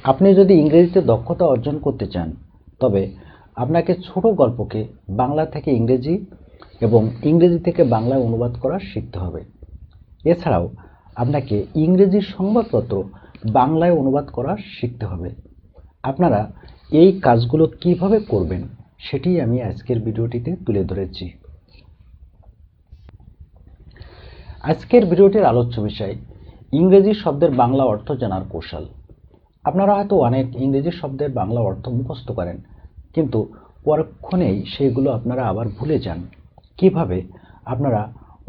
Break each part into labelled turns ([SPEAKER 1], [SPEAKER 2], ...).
[SPEAKER 1] আপনি যদি ইংরেজিতে দক্ষতা অর্জন করতে চান তবে আপনাকে ছোট গল্পকে বাংলা থেকে ইংরেজি এবং ইংরেজি থেকে বাংলায় অনুবাদ করা শিখতে হবে। এছাড়াও আপনাকে ইংরেজি সংবাদপত্র বাংলায় অনুবাদ করা শিখতে হবে। আপনারা এই কাজগুলো কিভাবে করবেন সেটি আমি আজকের ভিডিওটিতে তুলে ধরেছি। আজকের ভিডিওটির আলোচ্য বিষয় ইংরেজি শব্দের বাংলা অর্থ জানার কৌশল। আপনারা হয়তো অনেক ইংরেজি শব্দের বাংলা অর্থ মুখস্থ করেন, কিন্তু পরক্ষণেই সেগুলো আপনারা আবার ভুলে যান। কিভাবে আপনারা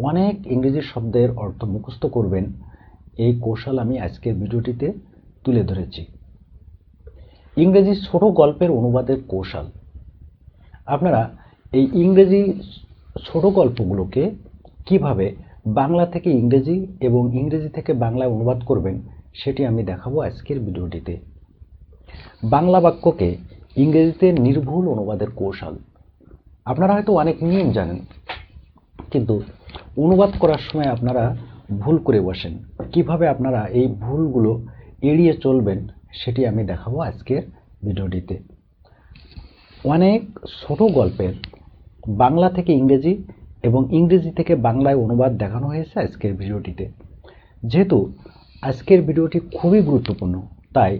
[SPEAKER 1] অনেক ইংরেজি শব্দের অর্থ মুখস্থ করবেন এই কৌশল আমি আজকের ভিডিওটিতে তুলে ধরেছি। ইংরেজি ছোট গল্পের অনুবাদের কৌশল। আপনারা এই ইংরেজি ছোট গল্পগুলোকে কিভাবে বাংলা থেকে ইংরেজি এবং ইংরেজি থেকে বাংলায় অনুবাদ করবেন সেটি আমি দেখাবো আজকের ভিডিওটিতে। বাংলা বাক্যকে ইংরেজিতে নির্ভুল অনুবাদের কৌশল। আপনারা হয়তো অনেক নিয়ম জানেন, কিন্তু অনুবাদ করার সময় আপনারা ভুল করে বসেন। কিভাবে আপনারা এই ভুলগুলো এড়িয়ে চলবেন সেটি আমি দেখাবো আজকের ভিডিওটিতে। অনেক ছোট গল্পের বাংলা থেকে ইংরেজি এবং ইংরেজি থেকে বাংলায় অনুবাদ দেখানো হয়েছে আজকের ভিডিওটিতে। যেহেতু আজকের ভিডিওটি খুবই গুরুত্বপূর্ণ, তাই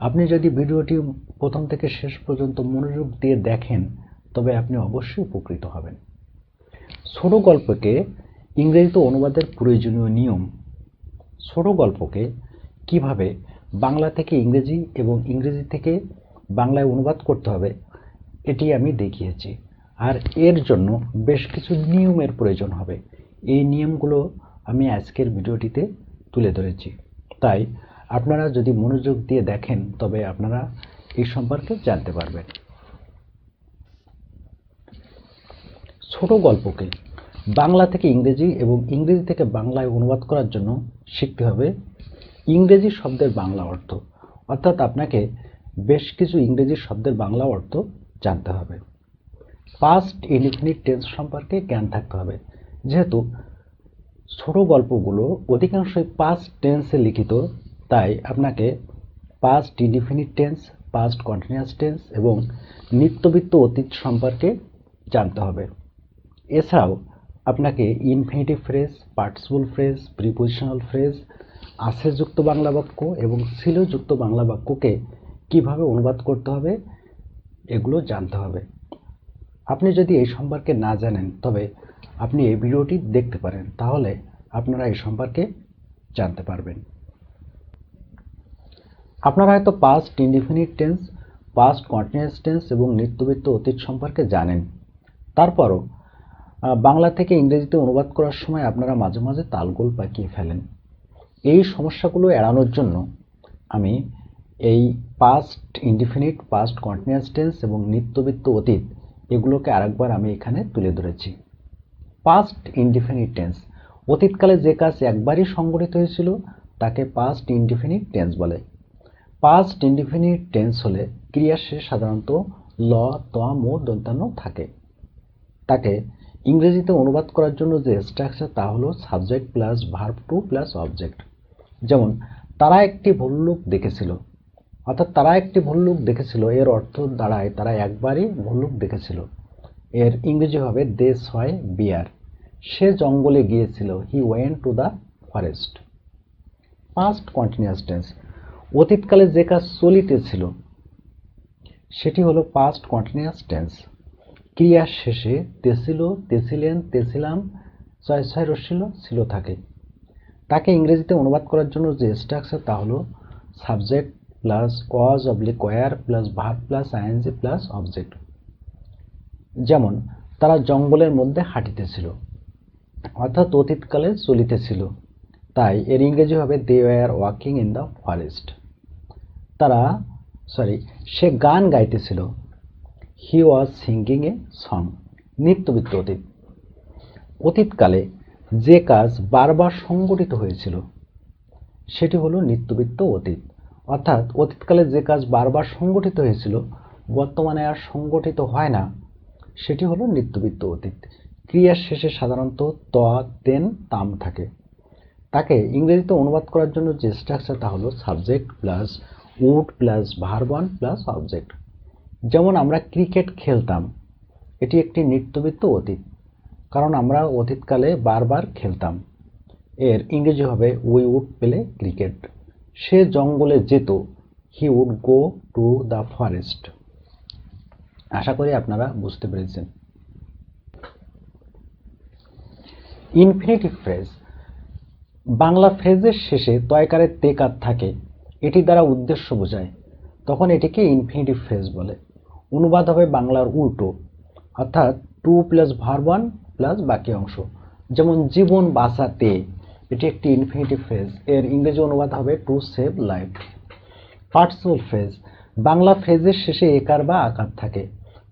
[SPEAKER 1] আপনি যদি ভিডিওটি প্রথম থেকে শেষ পর্যন্ত মনোযোগ দিয়ে দেখেন তবে আপনি অবশ্যই উপকৃত হবেন। ছোট গল্পকে ইংরেজিতে অনুবাদের প্রয়োজনীয় নিয়ম। ছোট গল্পকে কিভাবে বাংলা থেকে ইংরেজি এবং ইংরেজি থেকে বাংলায় অনুবাদ করতে হবে এটি আমি দেখিয়েছি। আর এর জন্য বেশ কিছু নিয়মের প্রয়োজন হবে। এই নিয়মগুলো আমি আজকের ভিডিওটিতে তুলে ধরেছি, তাই আপনারা যদি মনোযোগ দিয়ে দেখেন তবে আপনারা এই সম্পর্কে জানতে পারবেন। ছোট গল্পকে বাংলা থেকে ইংরেজি এবং ইংরেজি থেকে বাংলায় অনুবাদ করার জন্য শিখতে হবে ইংরেজি শব্দের বাংলা অর্থ, অর্থাৎ আপনাকে বেশ কিছু ইংরেজি শব্দের বাংলা অর্থ জানতে হবে। পাস্ট ইনডিফিনিট টেন্স সম্পর্কে জ্ঞান থাকতে হবে। যেহেতু ছোট গল্পগুলো অধিকাংশই পাস্ট টেন্সে লিখিত, তাই আপনাকে past indefinite tense, past continuous tense এবং নিত্যবৃত্ত অতীত সম্পর্কে জানতে হবে। এছাড়াও আপনাকে infinitive phrase, participle phrase, prepositional phrase, আছে যুক্ত বাংলা বাক্য এবং ছিল যুক্ত বাংলা বাক্যকে কিভাবে অনুবাদ করতে হবে এগুলো জানতে হবে। আপনি যদি এই সম্পর্কে না জানেন তবে আপনি এই ভিডিওটি দেখতে পারেন, তাহলে আপনারা এই সম্পর্কে জানতে পারবেন। আপনারা হয়তো past indefinite tense, past continuous tense এবং নিত্যবৃত্ত অতীত সম্পর্কে জানেন। তারপরও বাংলা থেকে ইংরেজিতে অনুবাদ করার সময় আপনারা মাঝে মাঝে তালগোল পাকিয়ে ফেলেন। এই সমস্যাগুলো এড়ানোর জন্য আমি এই past indefinite, past continuous tense এবং নিত্যবৃত্ত অতীত এগুলোকে আরেকবার আমি এখানে তুলে ধরেছি। পাস্ট ইনডিফিনিট টেন্স, অতীতকালে যে কাজ একবারই সংঘটিত হয়েছিল তাকে পাস্ট ইনডিফিনিট টেন্স বলে। পাস্ট ইনডিফিনিট টেন্স হলে ক্রিয়ার শেষে সাধারণত ল, ত, ম দন্তান্ন থাকে। তাকে ইংরেজিতে অনুবাদ করার জন্য যে স্ট্রাকচার তা হলো subject plus verb two plus object. যেমন তারা একটি ভল্লুক দেখেছিল, অর্থাৎ তারা একটি ভল্লুক দেখেছিল এর অর্থ দাঁড়ায় তারা একবারই ভল্লুক দেখেছিল। এর ইংরেজি হবে দে স বিয়ার। সে জঙ্গলে গিয়েছিল, he went to the forest. Past continuous tense, অতীতকালে যে কাজ চলিতেছিল সেটি হলো পাস্ট কন্টিনিউয়াস টেন্স। ক্রিয়ার শেষে তেছিল, তেছিলেন, তেছিলাম, ছয় রসিল, ছিল থাকে। তাকে ইংরেজিতে অনুবাদ করার জন্য যে স্ট্রাকচার তা হলো subject plus was oblique were plus verb plus ING plus object. যেমন তারা জঙ্গলের মধ্যে হাঁটিতেছিল, অর্থাৎ অতীতকালে চলিতেছিল, তাই এর ইংরেজি হবে they were walking in the forest. সে গান গাইতেছিল, হি ওয়াজ সিঙ্গিং এ সং। নিত্যবৃত্ত অতীত, অতীতকালে যে কাজ বারবার সংঘটিত হয়েছিল সেটি হলো নিত্যবৃত্ত অতীত, অর্থাৎ অতীতকালে যে কাজ বারবার সংঘটিত হয়েছিল বর্তমানে আর সংঘটিত হয় না সেটি হলো নিত্যবৃত্ত অতীত। ক্রিয়ার শেষে সাধারণত ত, তেন, তাম থাকে। তাকে ইংরেজিতে অনুবাদ করার জন্য যে স্ট্রাকচার তা হলো subject plus would plus verb one plus object. যেমন আমরা ক্রিকেট খেলতাম, এটি একটি নিত্যবিত্ত অতীত, কারণ আমরা অতীতকালে বারবার খেলতাম। এর ইংরেজি হবে উই উড প্লে ক্রিকেট। সে জঙ্গলে যেত, he would go to the forest. আশা করি আপনারা বুঝতে পেরেছেন। ইনফিনিটিভ ফ্রেজ, বাংলা ফ্রেজের শেষে তয়কারের তেকার থাকে, এটি দ্বারা উদ্দেশ্য বোঝায়, তখন এটিকে ইনফিনিটিভ ফ্রেজ বলে। অনুবাদ হবে বাংলার উল্টো, অর্থাৎ to plus verb one plus বাকি অংশ। যেমন জীবন বাঁচাতে, এটি একটি ইনফিনিটিভ ফ্রেজ, এর ইংরেজি অনুবাদ হবে to save life. Participle phrase, বাংলা ফ্রেজের শেষে একার বা আকার থাকে,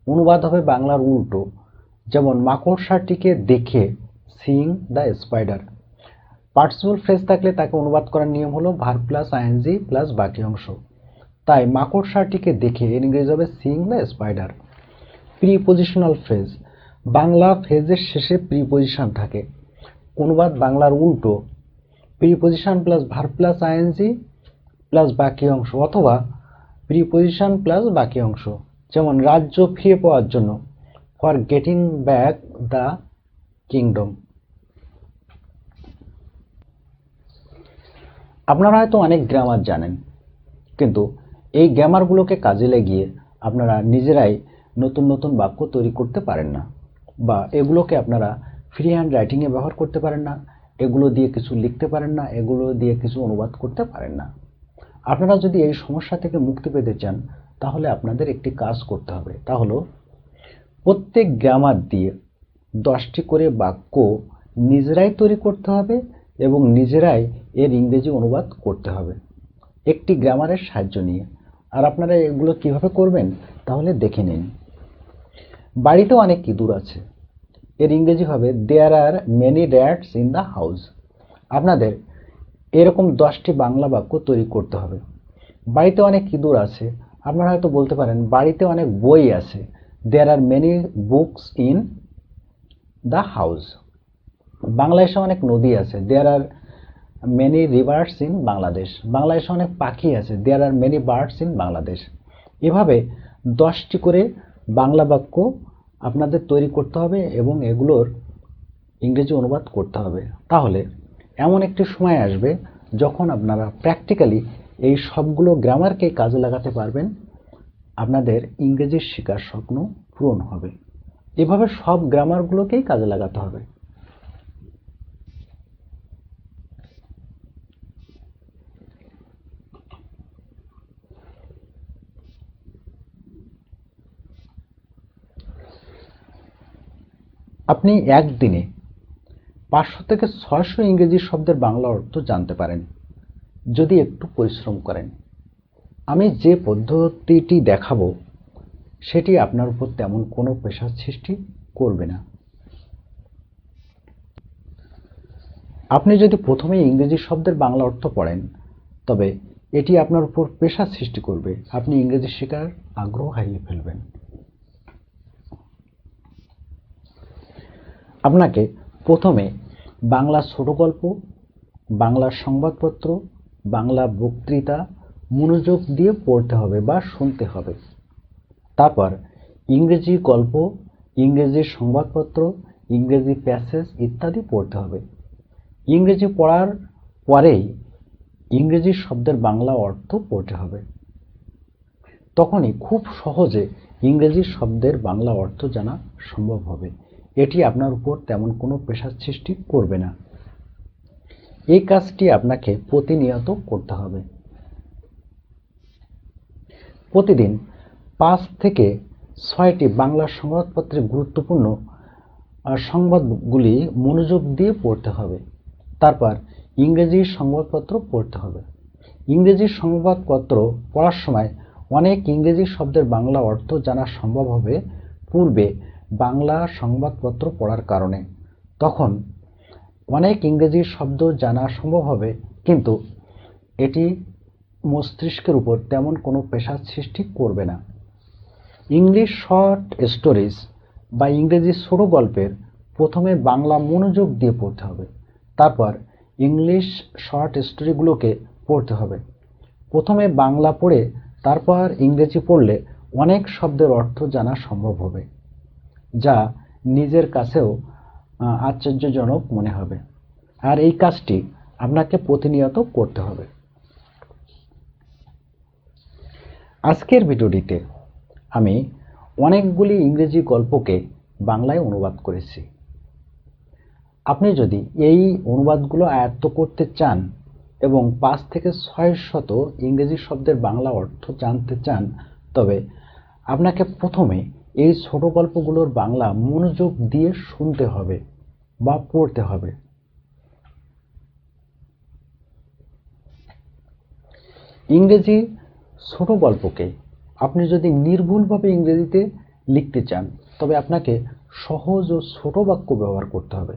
[SPEAKER 1] অনুবাদ হবে বাংলার উল্টো। যেমন মাকড়সাটিকে দেখে, সিইং দ্য স্পাইডার। পার্টসিপল ফ্রেজ থাকলে তাকে অনুবাদ করার নিয়ম হলো ভার্ব প্লাস আইএনজি প্লাস বাকি অংশ। তাই মাকড়সাটিকে দেখে এর ইংরেজি হবে seeing the spider. Prepositional phrase, বাংলা ফ্রেজের শেষে প্রিপজিশন থাকে, অনুবাদ বাংলার উল্টো। Preposition plus verb plus ING plus বাকি অংশ, অথবা প্রিপজিশন প্লাস বাকি অংশ। যেমন রাজ্য ফিরে পাওয়ার জন্য, for getting back the kingdom. আপনারা হয়তো অনেক গ্রামার জানেন, কিন্তু এই গ্রামারগুলোকে কাজে লাগিয়ে আপনারা নিজেরাই নতুন নতুন বাক্য তৈরি করতে পারেন না, বা এগুলোকে আপনারা ফ্রি হ্যান্ড রাইটিংয়ে ব্যবহার করতে পারেন না, এগুলো দিয়ে কিছু লিখতে পারেন না, এগুলো দিয়ে কিছু অনুবাদ করতে পারেন না। আপনারা যদি এই সমস্যা থেকে মুক্তি পেতে চান, তাহলে আপনাদের একটি কাজ করতে হবে, তা হলো প্রত্যেক গ্রামার দিয়ে 10টি করে বাক্য নিজেরাই তৈরি করতে হবে এবং নিজেরাই এর ইংরেজি অনুবাদ করতে হবে একটি গ্রামারের সাহায্য নিয়ে। আর আপনারা এগুলো কিভাবে করবেন তাহলে দেখে নিন। বাড়িতে অনেক ইঁদুর আছে, এর ইংরেজি হবে there are many rats in the house. আপনাদের এরকম 10টি বাংলা বাক্য তৈরি করতে হবে। বাড়িতে অনেক ইঁদুর আছে, আপনারা হয়তো বলতে পারেন বাড়িতে অনেক বই আছে, there are many books in the house. বাংলাদেশে অনেক নদী আছে, there are many rivers in Bangladesh. বাংলাদেশে অনেক পাখি আছে, there are many birds in Bangladesh. এভাবে 10টি করে বাংলা বাক্য আপনাদের তৈরি করতে হবে এবং এগুলোর ইংরেজি অনুবাদ করতে হবে। তাহলে এমন একটি সময় আসবে যখন আপনারা প্র্যাকটিক্যালি এই সবগুলো গ্রামারকে কাজে লাগাতে পারবেন, আপনাদের ইংরেজি শেখার স্বপ্ন পূরণ হবে। এভাবে সব গ্রামারগুলোকেই কাজে লাগাতে হবে। আপনি একদিনে 500 থেকে 600 ইংরেজি শব্দের বাংলা অর্থ জানতে পারেন যদি একটু পরিশ্রম করেন। আমি যে পদ্ধতিটি দেখাবো সেটি আপনার উপর তেমন কোনো প্রেশার সৃষ্টি করবে না। আপনি যদি প্রথমে ইংরেজি শব্দের বাংলা অর্থ পড়েন, তবে এটি আপনার উপর প্রেশার সৃষ্টি করবে, আপনি ইংরেজি শেখার আগ্রহ হারিয়ে ফেলবেন। আপনাকে প্রথমে বাংলা ছোট গল্প, বাংলা সংবাদপত্র, বাংলা বক্তৃতা মনোযোগ দিয়ে পড়তে হবে বা শুনতে হবে। তারপর ইংরেজি গল্প, ইংরেজি সংবাদপত্র, ইংরেজি প্যাসেজ ইত্যাদি পড়তে হবে। ইংরেজি পড়ার পরেই ইংরেজি শব্দের বাংলা অর্থ পড়তে হবে। তখনই খুব সহজে ইংরেজি শব্দের বাংলা অর্থ জানা সম্ভব হবে। এটি আপনার উপর তেমন কোনো প্রেশার সৃষ্টি করবে না। এই কাজটি আপনাকে প্রতিনিয়ত করতে হবে। প্রতিদিন 5 থেকে 6টি বাংলা সংবাদপত্রের গুরুত্বপূর্ণ সংবাদগুলি মনোযোগ দিয়ে পড়তে হবে। তারপর ইংরেজি সংবাদপত্র পড়তে হবে। ইংরেজি সংবাদপত্র পড়ার সময় অনেক ইংরেজি শব্দের বাংলা অর্থ জানা সম্ভব হবে পূর্বে বাংলা সংবাদপত্র পড়ার কারণে। তখন অনেক ইংরেজি শব্দ জানা সম্ভব হবে, কিন্তু এটি মস্তিষ্কের উপর তেমন কোনো প্রেশার সৃষ্টি করবে না। ইংলিশ শর্ট স্টোরিজ বা ইংরেজি ছোট গল্পের প্রথমে বাংলা মনোযোগ দিয়ে পড়তে হবে, তারপর ইংলিশ শর্ট স্টোরিগুলোকে পড়তে হবে। প্রথমে বাংলা পড়ে তারপর ইংরেজি পড়লে অনেক শব্দের অর্থ জানা সম্ভব হবে, যা নিজের কাছেও আশ্চর্যজনক মনে হবে। আর এই কাজটি আপনাকে প্রতিনিয়ত করতে হবে। আজকের ভিডিওটিতে আমি অনেকগুলি ইংরেজি গল্পকে বাংলায় অনুবাদ করেছি। আপনি যদি এই অনুবাদগুলো আয়ত্ত করতে চান এবং 5 থেকে 600 ইংরেজি শব্দের বাংলা অর্থ জানতে চান, তবে আপনাকে প্রথমে এই ছোট গল্পগুলোর বাংলা মনোযোগ দিয়ে শুনতে হবে বা পড়তে হবে। ইংরেজি ছোট গল্পকে আপনি যদি নির্ভুলভাবে ইংরেজিতে লিখতে চান, তবে আপনাকে সহজ ও ছোট বাক্য ব্যবহার করতে হবে।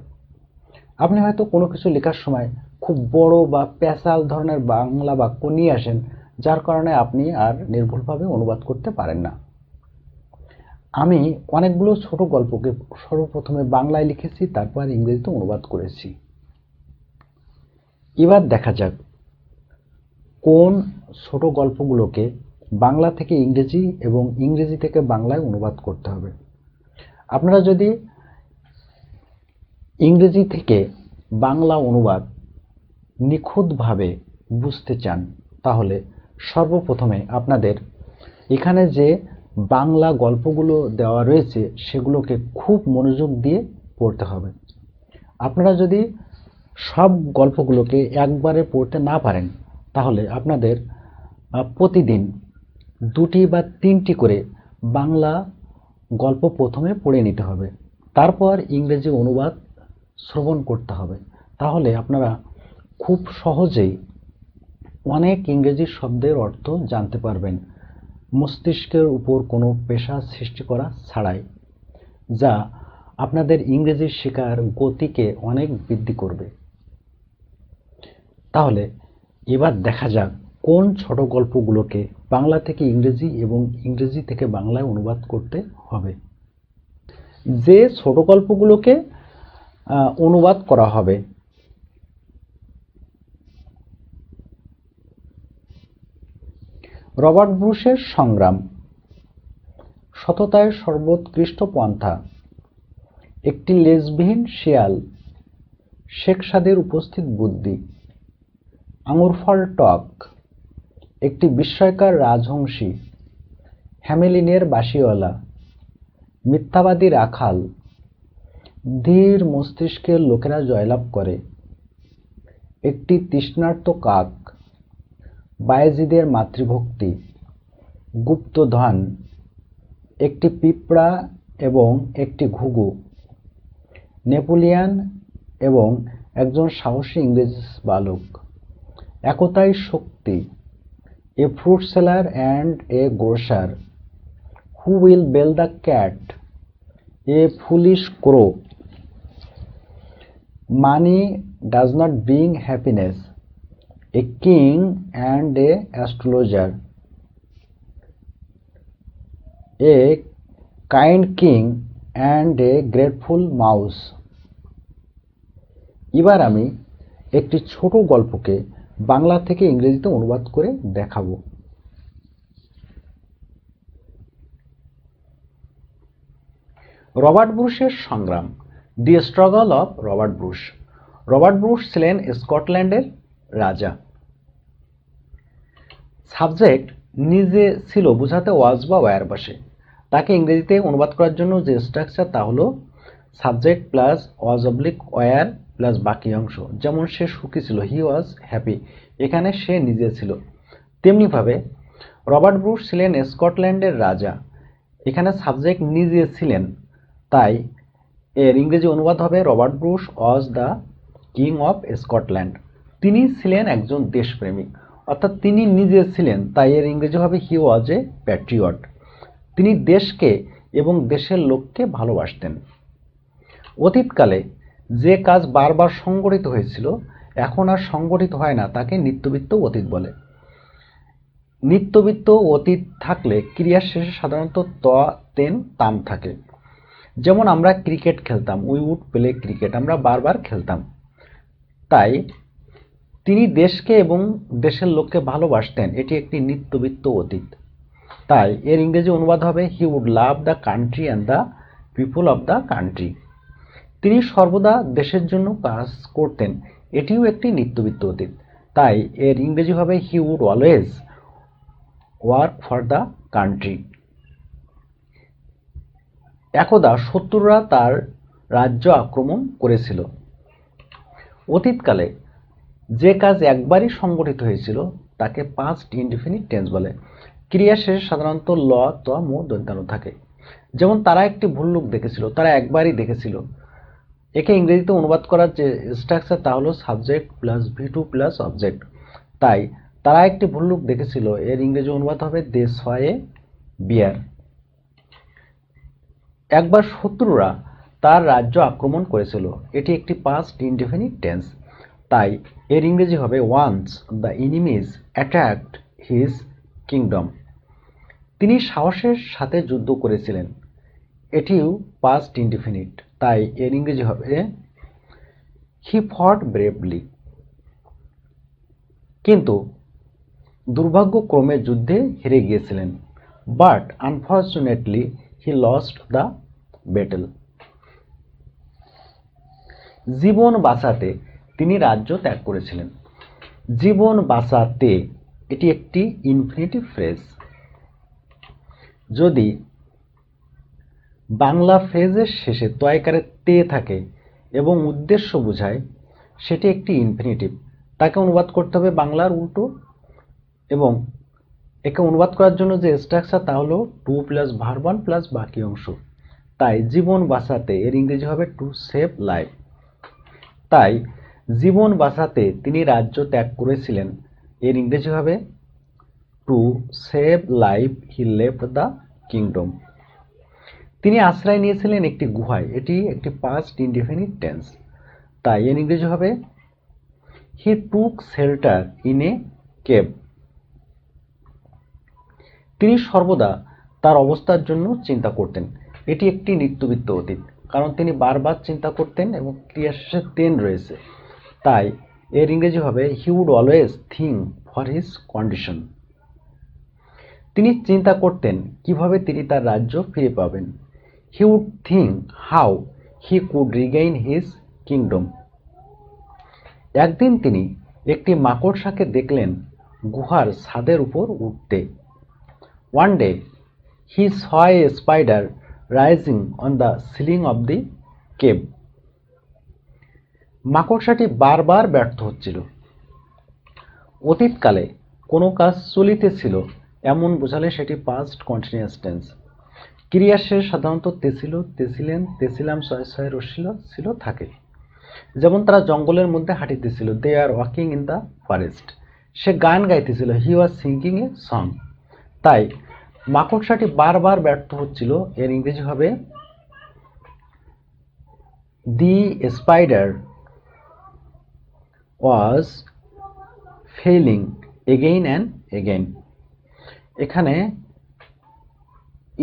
[SPEAKER 1] আপনি হয়তো কোনো কিছু লেখার সময় খুব বড় বা প্যাঁচাল ধরনের বাংলা বাক্য নিয়ে আসেন, যার কারণে আপনি আর নির্ভুলভাবে অনুবাদ করতে পারেন না। আমি অনেকগুলো ছোট গল্পকে সর্বপ্রথমে বাংলায় লিখেছি, তারপর ইংরেজিতে অনুবাদ করেছি। এবার দেখা যাক কোন ছোট গল্পগুলোকে বাংলা থেকে ইংরেজি এবং ইংরেজি থেকে বাংলায় অনুবাদ করতে হবে। আপনারা যদি ইংরেজি থেকে বাংলা অনুবাদ নিখুঁতভাবে বুঝতে চান, তাহলে সর্বপ্রথমে আপনাদের এখানে যে বাংলা গল্পগুলো দেওয়া রয়েছে সেগুলোকে খুব মনোযোগ দিয়ে পড়তে হবে। আপনারা যদি সব গল্পগুলোকে একবারে পড়তে না পারেন, তাহলে আপনাদের প্রতিদিন 2টি বা 3টি করে বাংলা গল্প প্রথমে পড়ে নিতে হবে, তারপর ইংরেজি অনুবাদ শ্রবণ করতে হবে। তাহলে আপনারা খুব সহজেই অনেক ইংরেজি শব্দের অর্থ জানতে পারবেন, মস্তিষ্কের উপর কোনো পেশা সৃষ্টি করা ছাড়াই, যা আপনাদের ইংরেজি শেখার গতিকে অনেক বৃদ্ধি করবে। তাহলে এবার দেখা যাক কোন ছোট গল্পগুলোকে বাংলা থেকে ইংরেজি এবং ইংরেজি থেকে বাংলায় অনুবাদ করতে হবে। যে ছোট গল্পগুলোকে অনুবাদ করা হবে, রবার্ট ব্রুশের সংগ্রাম, সততায় সর্বোৎকৃষ্ট পন্থা, একটি লেজবিহীন শিয়াল, শেখ সাদের উপস্থিত বুদ্ধি, আঙুরফল টক, একটি বিস্ময়কর রাজহংসী, হ্যামেলিনের বাঁশিওয়ালা, মিথ্যাবাদী রাখাল, ধীর মস্তিষ্কের লোকেরা জয়লাভ করে, একটি তৃষ্ণার্ত কাক, বায়েজিদের মাতৃভক্তি, গুপ্তধন, একটি পিঁপড়া এবং একটি ঘুঘু, নেপোলিয়ন এবং একজন সাহসী ইংরেজ বালক, একতাই শক্তি, a fruit seller and a grocer, who will bell the cat, a foolish crow, money does not bring happiness, a king and a astrologer, a kind king and a grateful mouse. এবার আমি একটি ছোট গল্পকে বাংলা থেকে ইংরেজিতে অনুবাদ করে দেখাবো। Robert ব্রুশের সংগ্রাম, the struggle of Robert Bruce. Robert Bruce ছিলেন স্কটল্যান্ডের রাজা। সাবজেক্ট নিজে ছিল বোঝাতে ওয়াজ বা ওয়্যার বসে। তাকে ইংরেজিতে অনুবাদ করার জন্য যে স্ট্রাকচার, তা হলো subject plus was oblique were plus বাকি অংশ। যেমন সে সুখী ছিল, হি ওয়াজ হ্যাপি, এখানে সে নিজে ছিল। তেমনিভাবে রবার্ট ব্রুশ ছিলেন স্কটল্যান্ডের রাজা, এখানে সাবজেক্ট নিজে ছিলেন, তাই এর ইংরেজি অনুবাদ হবে Robert Bruce was the king of Scotland. তিনি ছিলেন একজন দেশপ্রেমিক, অর্থাৎ তিনি নিজে ছিলেন, তাই এর ইংরেজি হবে হি ওয়াজ এ প্যাট্রিয়ট। তিনি দেশকে এবং দেশের লোককে ভালোবাসতেন। অতীতকালে যে কাজ বারবার সংগঠিত হয়েছিল এখন আর সংগঠিত হয় না, তাকে নিত্যবৃত্ত অতীত বলে। নিত্যবৃত্ত অতীত থাকলে ক্রিয়ার শেষে সাধারণত ত, তেন, তাম থাকে। যেমন আমরা ক্রিকেট খেলতাম, উই উড প্লে ক্রিকেট, আমরা বারবার খেলতাম। তাই তিনি দেশকে এবং দেশের লোককে ভালোবাসতেন, এটি একটি নিত্যবিত্ত অতীত। তাই এর ইংরেজি অনুবাদ হবে he would love the country and the people of the country. তিনি সর্বদা দেশের জন্য কাজ করতেন, এটিও একটি নিত্যবিত্ত অতীত। তাই এর ইংরেজি হবে he would always work for the country. একদা শত্রুরা তার রাজ্য আক্রমণ করেছিল। অতীতকালে যে কাজ একবারই সংগঠিত হয়েছিল তাকে পাস্ট ইনডিফিনিট টেন্স বলে। ক্রিয়া শেষে সাধারণত ল, ত, মো দন্তান্ন থাকে। যেমন তারা একটি ভল্লুক দেখেছিল, তারা একবারই দেখেছিল। একে ইংরেজিতে অনুবাদ করার যে স্ট্রাকচার তা হলো subject plus V2 plus object. তাই তারা একটি ভল্লুক দেখেছিল, এর ইংরেজি অনুবাদ হবে দে স এ বিয়ার। একবার শত্রুরা তার রাজ্য আক্রমণ করেছিল, এটি একটি পাস্ট ইনডিফিনিট টেন্স। তাই এর ইংরেজি হবে once the enemies attacked his kingdom. তিনি সাহসের সাথে যুদ্ধ করেছিলেন, এটিও পাস্ট ইনডিফিনিট। তাই এর ইংরেজি হবে হি ফট ব্রেভলি। কিন্তু দুর্ভাগ্যক্রমে যুদ্ধে হেরে গিয়েছিলেন, but unfortunately he lost the battle. জীবন বাঁচাতে তিনি রাজ্য ত্যাগ করেছিলেন। জীবন বাঁচাতে এটি একটি ইনফিনিটিভ ফ্রেজ। যদি বাংলা ফ্রেজের শেষে তয়কারে তে থাকে এবং উদ্দেশ্য বোঝায়, সেটি একটি ইনফিনিটিভ। তাকে অনুবাদ করতে হবে বাংলার উল্টো, এবং একে অনুবাদ করার জন্য যে স্ট্রাকচার তা হলো to plus verb one plus বাকি অংশ। তাই জীবন বাঁচাতে এর ইংরেজি হবে টু সেভ লাইফ। তাই জীবন বাঁচাতে তিনি রাজ্য ত্যাগ করেছিলেন, এর ইংরেজি হবে to save life he left the kingdom. তিনি আশ্রয় নিয়েছিলেন একটি গুহায়, এটি একটি পাস্ট ইনডিফিনিট টেন্স। তাই এর ইংরেজি হবে he took shelter in a cave. তিনি সর্বদা তার অবস্থার জন্য চিন্তা করতেন, এটি একটি নিত্যবিত্ত অতীত, কারণ তিনি বারবার চিন্তা করতেন এবং ক্রিয়া শেষে তেন রয়েছে। তাই এর ইংরেজি হবে he would always think for his condition. তিনি চিন্তা করতেন কিভাবে তিনি তার রাজ্য ফিরে পাবেন। He would think how he could regain his kingdom. একদিন তিনি একটি মাকড়সাকে দেখলেন গুহার ছাদের উপর উঠতে। One day he saw a spider rising on the ceiling of the cave. মাকড়সাটি বারবার ব্যর্থ হচ্ছিল। অতীতকালে কোনো কাজ চলিতেছিল এমন বোঝালে সেটি পাস্ট কন্টিনিউয়াস টেন্স। ক্রিয়া শেষ সাধারণত তেছিল, তেছিলেন, তেছিলাম, ছয় ছয় রসিল ছিল থাকে। যেমন তারা জঙ্গলের মধ্যে হাঁটিতেছিল, they are walking in the forest. সে গান গাইতেছিল, হি ওয়াজ সিঙ্গিং এ সং। তাই মাকড়সাটি বারবার ব্যর্থ হচ্ছিল, এর ইংরেজি হবে the spider was failing again and again. এখানে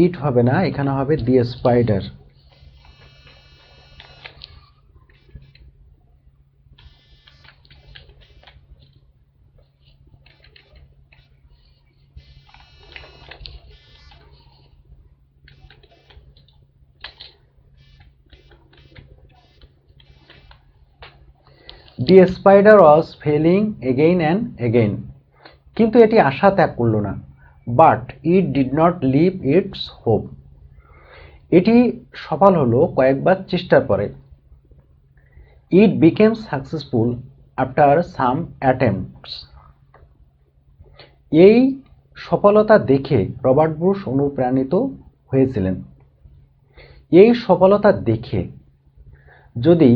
[SPEAKER 1] ইট হবে না, এখানে হবে the spider. The spider was failing again and again. কিন্তু এটি আশা ত্যাগ করল না, but it did not leave its hope. এটি সফল হলো কয়েকবার চেষ্টার পরে। It became successful after some attempts. এই সফলতা দেখে রবার্ট ব্রুস অনুপ্রাণিত হয়েছিলেন। এই সফলতা দেখে যদি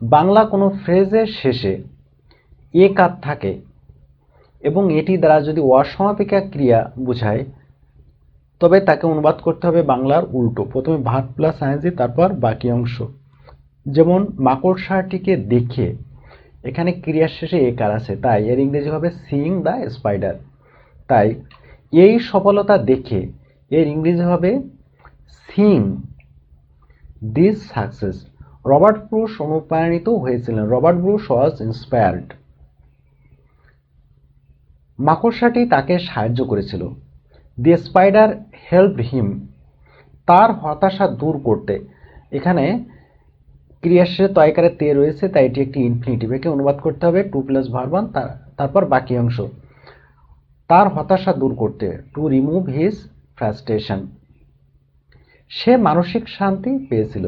[SPEAKER 1] বাংলা কোনো ফ্রেজের শেষে এ কার থাকে এবং এটি দ্বারা যদি অসমাপিকা ক্রিয়া বোঝায়, তবে তাকে অনুবাদ করতে হবে বাংলার উল্টো। প্রথমে ভার্ব প্লাস আইএনজি, তারপর বাকি অংশ। যেমন মাকড়সাটিকে দেখে, এখানে ক্রিয়ার শেষে এ কার আছে, তাই এর ইংরেজি হবে সিইং দ্য স্পাইডার। তাই এই সফলতা দেখে এর ইংরেজি হবে seeing this success Robert Bruce অনুপ্রাণিত হয়েছিলেন। Robert Bruce was inspired. মাকড়সাটি তাকে সাহায্য করেছিল। The spider helped him. তার হতাশা দূর করতে। এখানে ক্রিয়াশীল তয়কারে তে রয়েছে, তাই এটি একটি ইনফিনিটিভ। একে অনুবাদ করতে হবে টু প্লাস ভার্ব ওয়ান, তারপর বাকি অংশ। তার হতাশা দূর করতে, টু রিমুভ হিজ ফ্রাস্ট্রেশন। সে মানসিক শান্তি পেয়েছিল,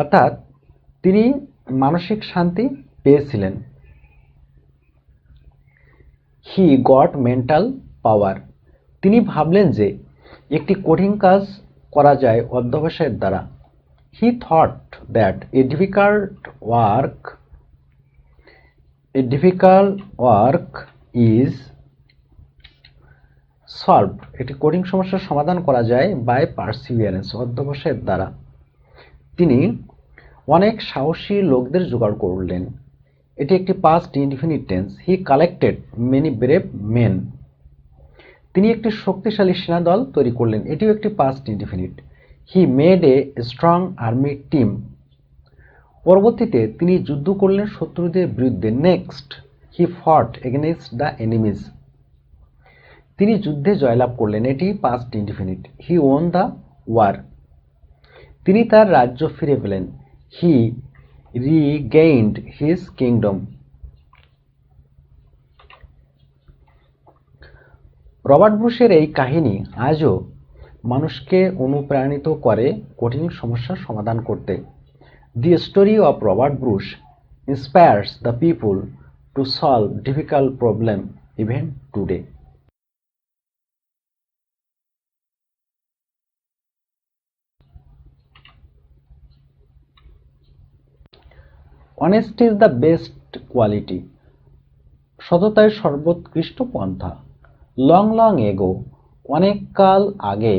[SPEAKER 1] অর্থাৎ তিনি মানসিক শান্তি পেয়েছিলেন। হি গট মেন্টাল পাওয়ার। তিনি ভাবলেন যে একটি কঠিন কাজ করা যায় অধ্যবসায়ের দ্বারা। He thought that a difficult work is solved. একটি কঠিন সমস্যার সমাধান করা যায় বাই পারসিভিয়ারেন্স, অধ্যবসায়ের দ্বারা। তিনি অনেক সাহসী লোকদের জোগাড় করলেন। এটি একটি পাস্ট ইনডিফিনিট টেন্স। হি কালেক্টেড মেনি ব্রেভ মেন। তিনি একটি শক্তিশালী সেনাদল তৈরি করলেন। এটিও একটি past indefinite. He made a strong army team. পরবর্তীতে তিনি যুদ্ধ করলেন শত্রুদের বিরুদ্ধে। নেক্সট হি ফট এগেনস্ট দ্য এনিমিজ। তিনি যুদ্ধে জয়লাভ করলেন। এটি past indefinite. He won the war. তিনি তার রাজ্য ফিরে পেলেন। He regained his kingdom. Robert ব্রুসের এই কাহিনী আজও মানুষকে অনুপ্রাণিত করে কঠিন সমস্যার সমাধান করতে। The story of Robert Bruce inspires the people to solve difficult problem even today. Honesty is the best quality. সততাই সর্বোৎকৃষ্ট পন্থা। লং লং এগো, অনেক কাল আগে,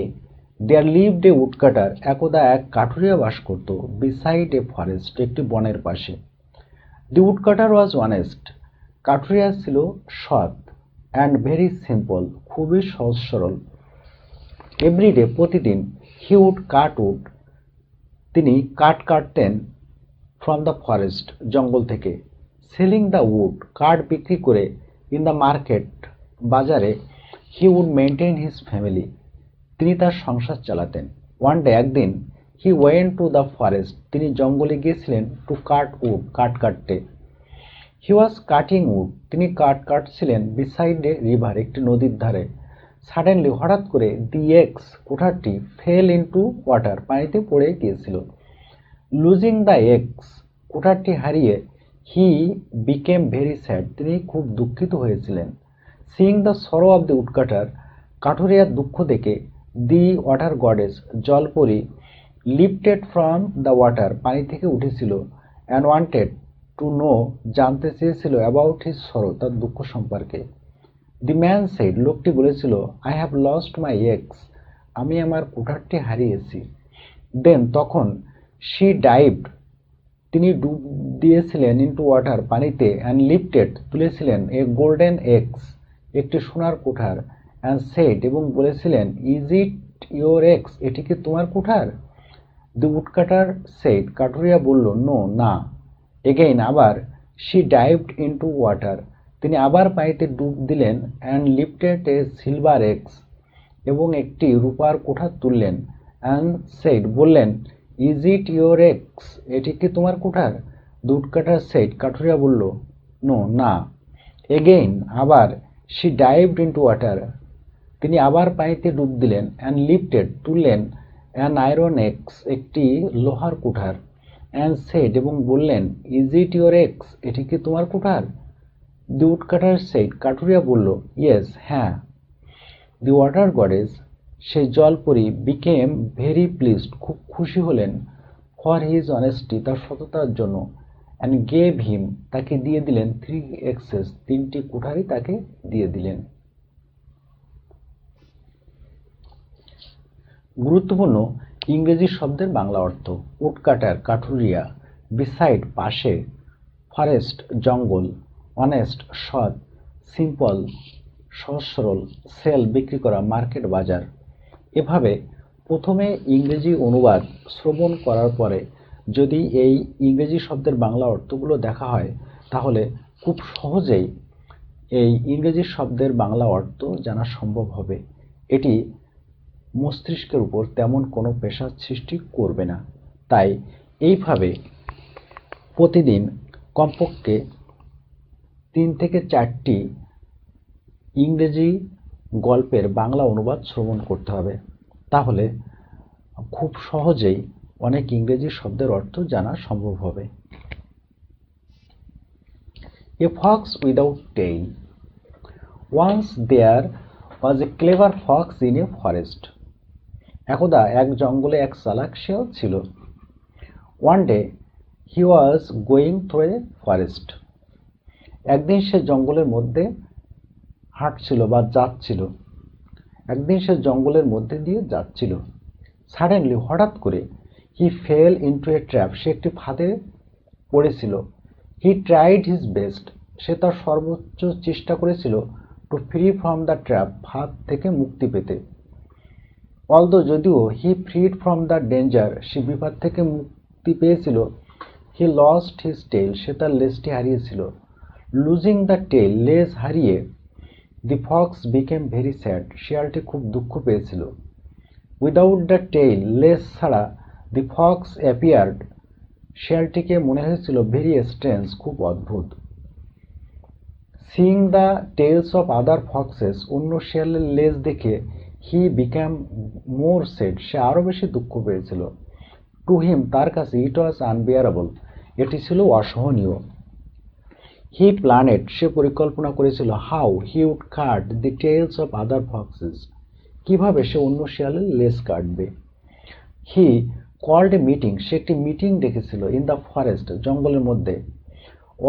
[SPEAKER 1] দেয়ার লিভড এ উডকাটার, একদা এক কাঠুরিয়া বাস করত, বিসাইড এ ফরেস্ট, একটি বনের পাশে। দি উডকাটার ওয়াজ অনেস্ট। কাঠুরিয়া ছিল সৎ, অ্যান্ড ভেরি সিম্পল, খুবই সহজ সরল। এভরিডে, প্রতিদিন, হি উড কাট উড, তিনি কাঠ কাটতেন, ফ্রম দ্য ফরেস্ট, জঙ্গল থেকে। সেলিং দ্য উড, কাঠ বিক্রি করে, ইন দ্য মার্কেট, বাজারে, he would maintain his family, তিনি তার সংসার চালাতেন। ওয়ান ডে, একদিন, he went to the forest, তিনি জঙ্গলে গিয়েছিলেন, টু কাট উড, কাঠ কাটতে। হি ওয়াজ কাটিং উড, তিনি কাঠ কাটছিলেন, বিসাইড এ রিভার, একটি নদীর ধারে। সাডেনলি, হঠাৎ করে, দি এক্স, কুঠারটি, ফেল ইনটু ওয়াটার, পানিতে পড়ে গিয়েছিল। লুজিং দ্য এক্স, কুঠারটি হারিয়ে, হি বিকেম ভেরি স্যাড, তিনি খুব দুঃখিত হয়েছিলেন। Seeing the sorrow of the woodcutter, কাঠুরিয়ার দুঃখ দেখে, দি ওয়াটার গডেস, জলপরি, লিফটেড ফ্রম দ্য ওয়াটার, পানি থেকে উঠেছিল, অ্যান্ড ওয়ান্টেড টু নো, জানতে চেয়েছিল, অ্যাবাউট হিজ সরো, তার দুঃখ সম্পর্কে। দি ম্যান সেড, লোকটি বলেছিল, I have lost my x, আমি আমার কুঠারটি হারিয়েছি। দেন, তখন, শি ডাইভড, তিনি ডুব দিয়েছিলেন, ইনটু ওয়াটার, পানিতে, অ্যান্ড লিফটেড, তুলেছিলেন, এ গোল্ডেন এক্স, একটি সোনার কুঠার, অ্যান্ড সেড, এবং বলেছিলেন, ইজ ইট ইয়োর এক্স, এটি কি তোমার কুঠার? দি উডকাটার সেড, কাঠুরিয়া বলল, নো, না। এগেইন, আবার, শি ডাইভড ইনটু ওয়াটার, তিনি আবার পানিতে ডুব দিলেন, and lifted A silver x, এবং একটি রূপার কুঠার তুললেন, অ্যান্ড সেড, বললেন, ইজ ইট ইয়োর এক্স, এটি কি তোমার কুঠার? দি উডকাটার সেড, কাঠুরিয়া বলল, নো, না। এগেইন, আবার, শি ডাইভড ইনটু ওয়াটার, তিনি আবার পানিতে ডুব দিলেন, অ্যান্ড লিফটেড, তুললেন, অ্যান আয়রন এক্স, একটি লোহার কুঠার, অ্যান্ড সেড, এবং বললেন, ইজ ইট ইয়োর এক্স, এটি কি তোমার কুঠার? দি উডকাটার সেড, কাঠুরিয়া বলল, ইয়েস, হ্যাঁ। দি ওয়াটার গডেস, সেই জলপরি, বিকেম ভেরি প্লিজড, খুব খুশি হলেন, ফর হিজ অনেস্টি, তার সততার জন্য, অ্যান্ড গেভ হিম, তাকে দিয়ে দিলেন, 3 এক্সেস, 3টি কুঠারই তাকে দিয়ে দিলেন। গুরুত্বপূর্ণ ইংরেজি শব্দের বাংলা অর্থ: উডকাটার, কাঠুরিয়া; বিসাইড, পাশে; ফরেস্ট, জঙ্গল; অনেস্ট, সৎ; সিম্পল, সহজ সরল; সেল, বিক্রি করা; মার্কেট, বাজার। এভাবে প্রথমে ইংরেজি অনুবাদ শ্রবণ করার পরে যদি এই ইংরেজি শব্দের বাংলা অর্থগুলো দেখা হয় তাহলে খুব সহজেই এই ইংরেজি শব্দের বাংলা অর্থ জানা সম্ভব হবে। এটি মস্তিষ্কের উপর তেমন কোনো প্রেশার সৃষ্টি করবে না। তাই এইভাবে প্রতিদিন কমপক্ষে 3 থেকে 4টি ইংরেজি গল্পের বাংলা অনুবাদ শ্রবণ করতে হবে। তাহলে খুব সহজেই অনেক ইংরেজি শব্দের অর্থ জানা সম্ভব হবে। A fox without tail. Once there was a clever fox in a forest. একদা এক জঙ্গলে এক চালাক শিয়াল ছিল। One day he was going through a forest. একদিন সে জঙ্গলের মধ্যে হাঁটছিল বা যাচ্ছিল। একদিন সে জঙ্গলের মধ্যে দিয়ে যাচ্ছিল। Suddenly হঠাৎ করে he fell into a trap. সে একটি ফাঁদে পড়েছিল। He tried his best. সে তার সর্বোচ্চ চেষ্টা করেছিল to free from the trap. ফাঁদ থেকে মুক্তি পেতে। Although যদিও he freed from the danger. সে বিপদ থেকে মুক্তি পেয়েছিল। He lost his tail. সে তার লেজটি হারিয়েছিল। Losing the tail. লেজ হারিয়ে the fox became very sad. শিয়ালটি খুব দুঃখ পেয়েছিল। Without the tail. লেজ ছাড়া the fox appeared. শিয়ালটিকে মনে হয়েছিল very strange. খুব অদ্ভুত। Seeing the tails of other foxes. অন্য শিয়ালের লেজ দেখে he became more sad. সে আরো বেশি দুঃখ পেয়েছিল। To him. তার কাছে it was unbearable. এটি ছিল অসহনীয়। He planned. সে পরিকল্পনা করেছিল how he would cut the tails of other foxes. কিভাবে সে অন্য শিয়ালের লেজ কাটবে। He called a meeting. সে একটি মিটিং ডেকেছিল in the forest. জঙ্গলের মধ্যে।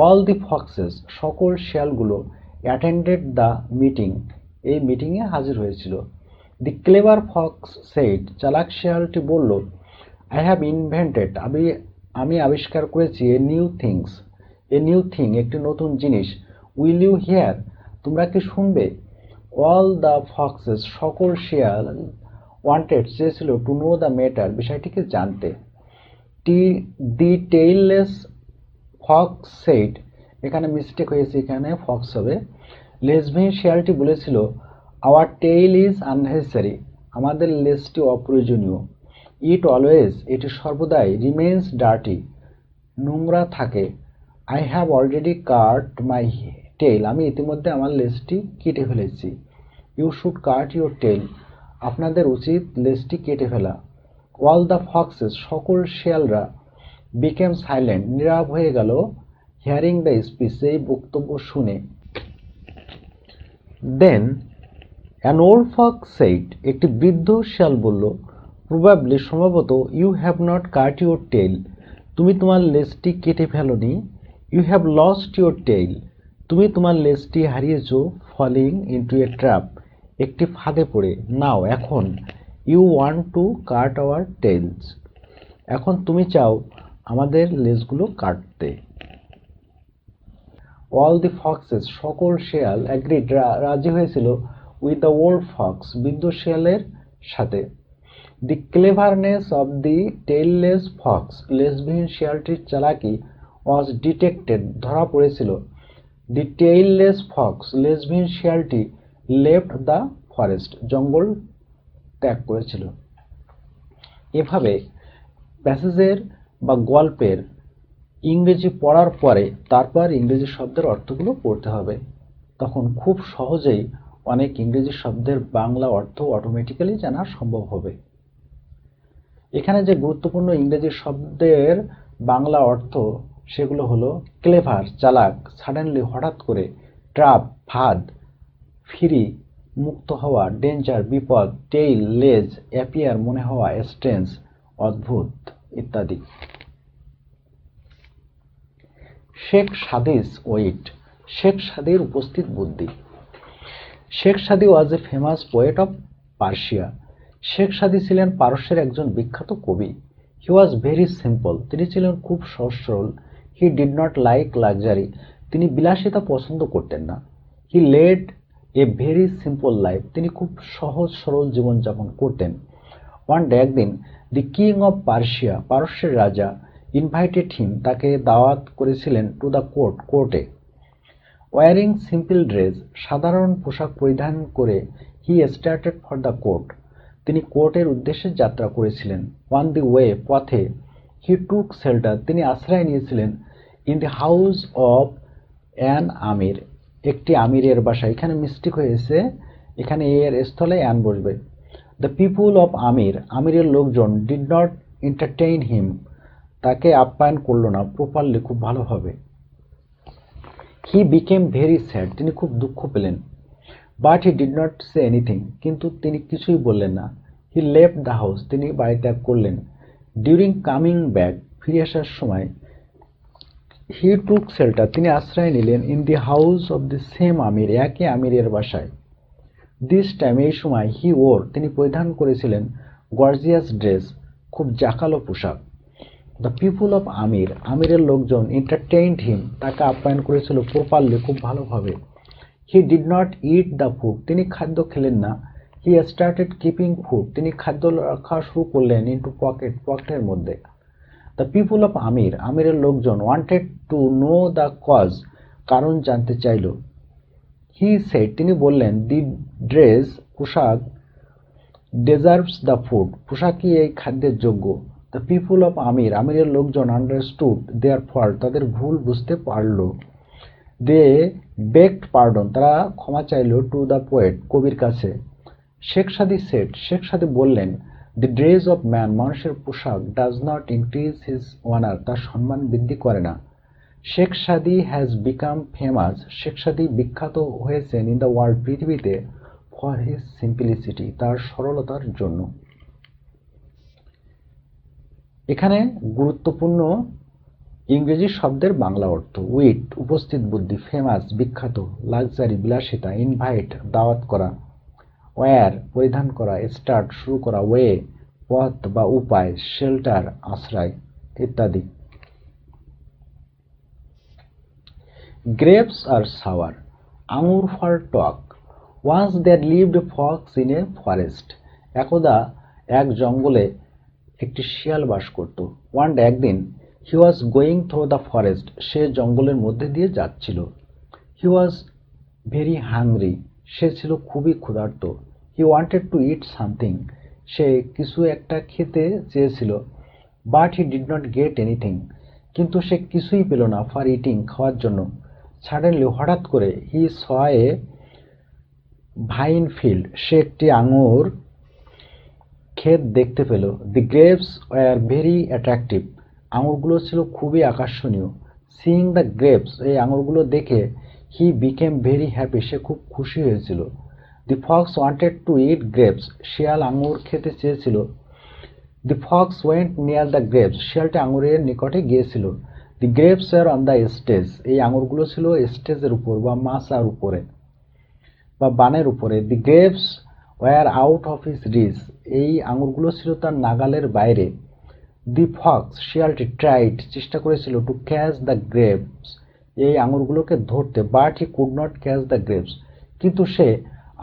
[SPEAKER 1] All the foxes. সকল শিয়ালগুলো attended the meeting. এই মিটিংয়ে হাজির হয়েছিল। The clever fox said. চালাক শিয়ালটি বলল I have invented. আমি আবিষ্কার করেছি a new things. A new thing. একটি নতুন জিনিস। Will you hear? তোমরা কি শুনবে? All the foxes. সকল শিয়াল wanted. চেয়েছিল to know the matter. বিষয়টিকে জানতে। The tailless fox said. এখানে মিস্টেক হয়েছে, এখানে ফক্স হবে। লেজবিহীন শিয়ালটি বলেছিল our tail is unnecessary. আমাদের লেজটি অপ্রয়োজনীয়। It always. এটি সর্বদাই remains dirty. নোংরা থাকে। I have already cut my tail. আমি ইতিমধ্যে আমার লেজটি কেটে ফেলেছি। You should cut your tail. আপনাদের উচিত লেজটি কেটে ফেলা। All the foxes. সকল শিয়ালরা became silent. নীরব হয়ে গেল hearing the speech. এই বক্তব্য শুনে। Then an old fox said. একটি বৃদ্ধ শিয়াল বলল probably. সম্ভবত you have not cut your tail. তুমি তোমার লেজটি কেটে felony. You have lost your tail. তুমি তোমার লেজটি হারিয়েছো falling into a trap. একটি ফাঁদে পড়ে। Now এখন you want to cut our tails. এখন তুমি চাও আমাদের লেজগুলো কাটতে। All the foxes. সকল শিয়াল agreed. রাজি হয়েছিল with the old fox. বৃদ্ধ শিয়ালের সাথে। The cleverness of the tailless fox. লেজবিহীন শিয়ালটির চালাকি was detected. ধরা পড়েছিল। The tailless fox. লেজবিহীন শিয়ালটি left the forest. জঙ্গল ত্যাগ করেছিল। এভাবে প্যাসেজের বা গল্পের ইংরেজি পড়ার পরে তারপর ইংরেজি শব্দের অর্থগুলো পড়তে হবে। তখন খুব সহজেই অনেক ইংরেজি শব্দের বাংলা অর্থ অটোমেটিক্যালি জানা সম্ভব হবে। এখানে যে গুরুত্বপূর্ণ ইংরেজি শব্দের বাংলা অর্থ সেগুলো হলো ক্লেভার চালাক, সাডেনলি হঠাৎ করে, ট্রাপ ফাঁদ, ফ্রি মুক্ত হওয়া, ডেঞ্জার বিপদ, টেইল লেজ, অ্যাপিয়ার মনে হওয়া, স্ট্রেঞ্জ অদ্ভুত ইত্যাদি। Sheikh Sadi's wit. শেখ সাদির উপস্থিত বুদ্ধি। Sheikh Sadi was a famous poet of Persia. Sheikh Sadi ছিলেন পারস্যের একজন বিখ্যাত কবি। He was very simple. তিনি ছিলেন খুব সহজ সরল। He did not like luxury. তিনি বিলাসিতা পছন্দ করতেন না। He led a very simple life. তিনি খুব সহজ সরল জীবনযাপন করতেন। ওয়ান ডে একদিন দি কিং অফ পার্সিয়া পারস্যের রাজা ইনভাইটেড হিম, তাকে দাওয়াত করেছিলেন, টু দ্য কোর্টে। ওয়ারিং সিম্পল ড্রেস, সাধারণ পোশাক পরিধান করে, he started for the court, তিনি কোর্টের উদ্দেশ্যে যাত্রা করেছিলেন। অন দি ওয়ে, পথে, হি টুক শেল্টার, তিনি আশ্রয় নিয়েছিলেন, in the house of an amir, একটি আমিরের বাসায়। এখানে মিস্টেক হয়েছে, এখানে এর স্থলে অ্যান বসবে। দ্য পিপুল অফ আমির, আমিরের লোকজন, ডিড নট এন্টারটেইন হিম, তাকে আপ্যায়ন করল না, প্রপারলি, খুব ভালোভাবে। হি বিকেম ভেরি স্যাড, তিনি খুব দুঃখ পেলেন। But he did not say anything, কিন্তু তিনি কিছুই বললেন না। হি লেফট দ্য হাউস, তিনি বাড়ি ত্যাগ করলেন। ডিউরিং কামিং ব্যাক, ফিরে আসার সময়, হি টুক শেল্টার, তিনি আশ্রয় নিলেন, in the house of the same amir, একই আমিরের বাসায়। দিস টাইম, এই সময়, হি ওর, তিনি পরিধান করেছিলেন, গর্জিয়াস ড্রেস, খুব জাঁকালো পোশাক। দ্য পিপুল অফ আমির, আমিরের লোকজন, এন্টারটেইনড হিম, তাকে আপ্যায়ন করেছিল, প্রপারলি, খুব ভালোভাবে। হি did not it the food, তিনি খাদ্য খেলেন না। হি স্টার্টেড কিপিং ফুড, তিনি খাদ্য রাখা শুরু করলেন, ইন্টু পকেটের মধ্যে। দ্য পিপুল অফ আমির, আমিরের লোকজন, wanted to know the cause, কারণ জানতে চাইল। হি সেড, তিনি বললেন, দি ড্রেস, পোশাক, ডেজার্ভস দ্য ফুড, পোশাকই এই খাদ্যের যোগ্য। দ্য পিপুল অফ আমির, আমিরের লোকজন, আন্ডারস্টুড দেয়ার ফল্ট, তাদের ভুল বুঝতে পারল। দে বেগড পার্ডন, তারা ক্ষমা চাইল, টু দ্য পোয়েট, কবির কাছে। শেখ সাদি সেড, শেখ সাদি বললেন, দি ড্রেস অফ ম্যান, মানুষের পোশাক, does not increase his honour, তার সম্মান বৃদ্ধি করে না। শেখ সাদি হ্যাজ বিকাম ফেমাস, শেখ সাদি বিখ্যাত হয়েছেন, ইন দ্য ওয়ার্ল্ড, পৃথিবীতে, ফর হিজ সিম্পলিসিটি, তার সরলতার জন্য। এখানে গুরুত্বপূর্ণ ইংরেজি শব্দের বাংলা অর্থ: উইট, উপস্থিত বুদ্ধি; ফেমাস, বিখ্যাত; লাক্সারি, বিলাসিতা; ইনভাইট, দাওয়াত করা; ওয়্যার, পরিধান করা; স্টার্ট, শুরু করা; ওয়ে, পথ বা উপায়; শেল্টার, আশ্রয়, ইত্যাদি। গ্রেপস আর সাওয়ার, আঙুর ফর টক। Once there lived a fox in a forest, একদা এক জঙ্গলে একটি শিয়াল বাস করত। ওয়ান ডে, একদিন, he was going through the forest, সে জঙ্গলের মধ্যে দিয়ে যাচ্ছিল। হি ওয়াজ ভেরি হাংরি, সে ছিল খুবই ক্ষুধার্ত। He wanted to eat something, সে কিছু একটা খেতে চেয়েছিল। But he did not get anything, কিন্তু সে কিছুই পেল না, ফর ইটিং, খাওয়ার জন্য। সাডেনলি, হঠাৎ করে, হি স এ ভাইন ফিল্ড, সে একটি আঙুর ক্ষেত দেখতে পেল। The grapes were very attractive, আঙুরগুলো ছিল খুবই আকর্ষণীয়। সিইং দ্য গ্রেপস, এই আঙুরগুলো দেখে, হি বিকেম ভেরি হ্যাপি, সে খুব খুশি হয়েছিল। The fox wanted to eat grapes, শিয়াল আঙুর খেতে চেয়েছিল। The fox went near the grapes, শিয়ালটি আঙুরের নিকটে গিয়েছিল। The grapes were on the stage, এই আঙুরগুলো ছিল স্টেজের উপর বা মাচার উপরে বা বানের উপরে। The grapes were out of his reach, এই আঙুরগুলো ছিল তার নাগালের বাইরে। দি ফক্স, শিয়ালটি, ট্রাইড, চেষ্টা করেছিল, টু ক্যাচ দ্য গ্রেপস, এই আঙুরগুলোকে ধরতে। But he could not catch the grapes, কিন্তু সে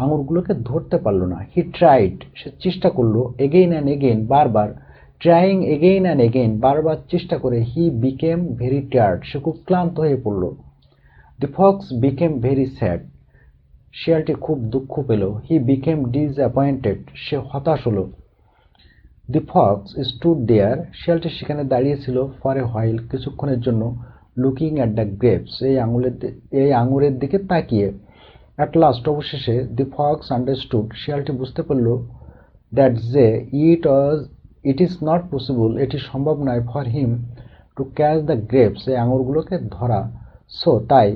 [SPEAKER 1] আঙুরগুলোকে ধরতে পারল না। হি ট্রাইড, সে চেষ্টা করলো, এগেইন অ্যান্ড এগেইন, বারবার। ট্রাইং এগেইন অ্যান্ড এগেইন, বারবার চেষ্টা করে। হি বিকেম ভেরি টায়ার্ড, সে খুব ক্লান্ত হয়ে পড়ল। The fox became very sad, শিয়ালটি খুব দুঃখ পেল। হি বিকেম ডিসঅ্যাপয়েন্টেড, সে হতাশ হলো। দি ফক্স স্টুড দেয়ার, শিয়ালটি সেখানে দাঁড়িয়েছিল, ফর এ হোয়াইল, কিছুক্ষণের জন্য, লুকিং অ্যাট দ্য গ্রেপস, এই আঙুরের দিকে তাকিয়ে। অ্যাট লাস্ট, অবশেষে, দি ফক্স আন্ডারস্টুড, শিয়ালটি বুঝতে পারল, দ্যাট যে, ইট ইজ নট পসিবল, এটি সম্ভব নয়, for him to catch the grapes, এই আঙুরগুলোকে ধরা। সো, তাই,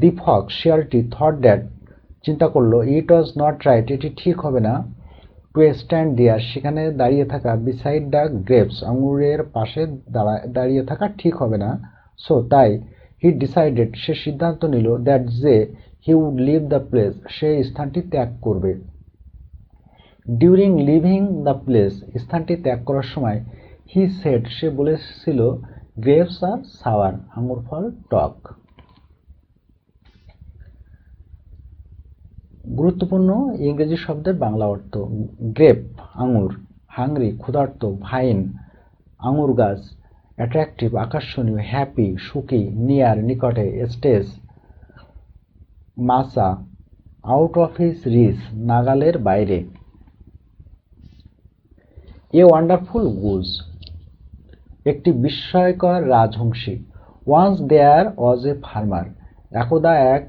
[SPEAKER 1] দি ফক্স, শিয়ালটি, থট দ্যাট, চিন্তা করলো, ইট ওয়াজ নট রাইট, এটি ঠিক হবে না, টু স্ট্যান্ড দেয়ার, সেখানে দাঁড়িয়ে থাকা, বিসাইড দ্য গ্রেপস, আঙুরের পাশে দাঁড়িয়ে থাকা ঠিক হবে না। সো, তাই, হি ডিসাইডেড, সে সিদ্ধান্ত নিল, দ্যাট যে, he would leave the place, সে স্থানটি ত্যাগ করবে। ডিউরিং লিভিং দ্য প্লেস, স্থানটি ত্যাগ করার সময়, হি সেড, সে বলেছিল, গ্রেপস আর সাওয়ার, আঙুর ফল টক। গুরুত্বপূর্ণ ইংরেজি শব্দের বাংলা অর্থ: গ্রেপ, আঙুর; হাংরি, ক্ষুধার্ত; ভাইন, আঙুর গাছ; অ্যাট্রাকটিভ আকর্ষণীয়, হ্যাপি সুখী, নিয়ার নিকটে, স্টেজ মাসা আউট অফ হিজ রিচ নাগালের বাইরে। এ ওয়ান্ডারফুল গুজ একটি বিস্ময়কর রাজহংসী। Once there was A farmer একদা এক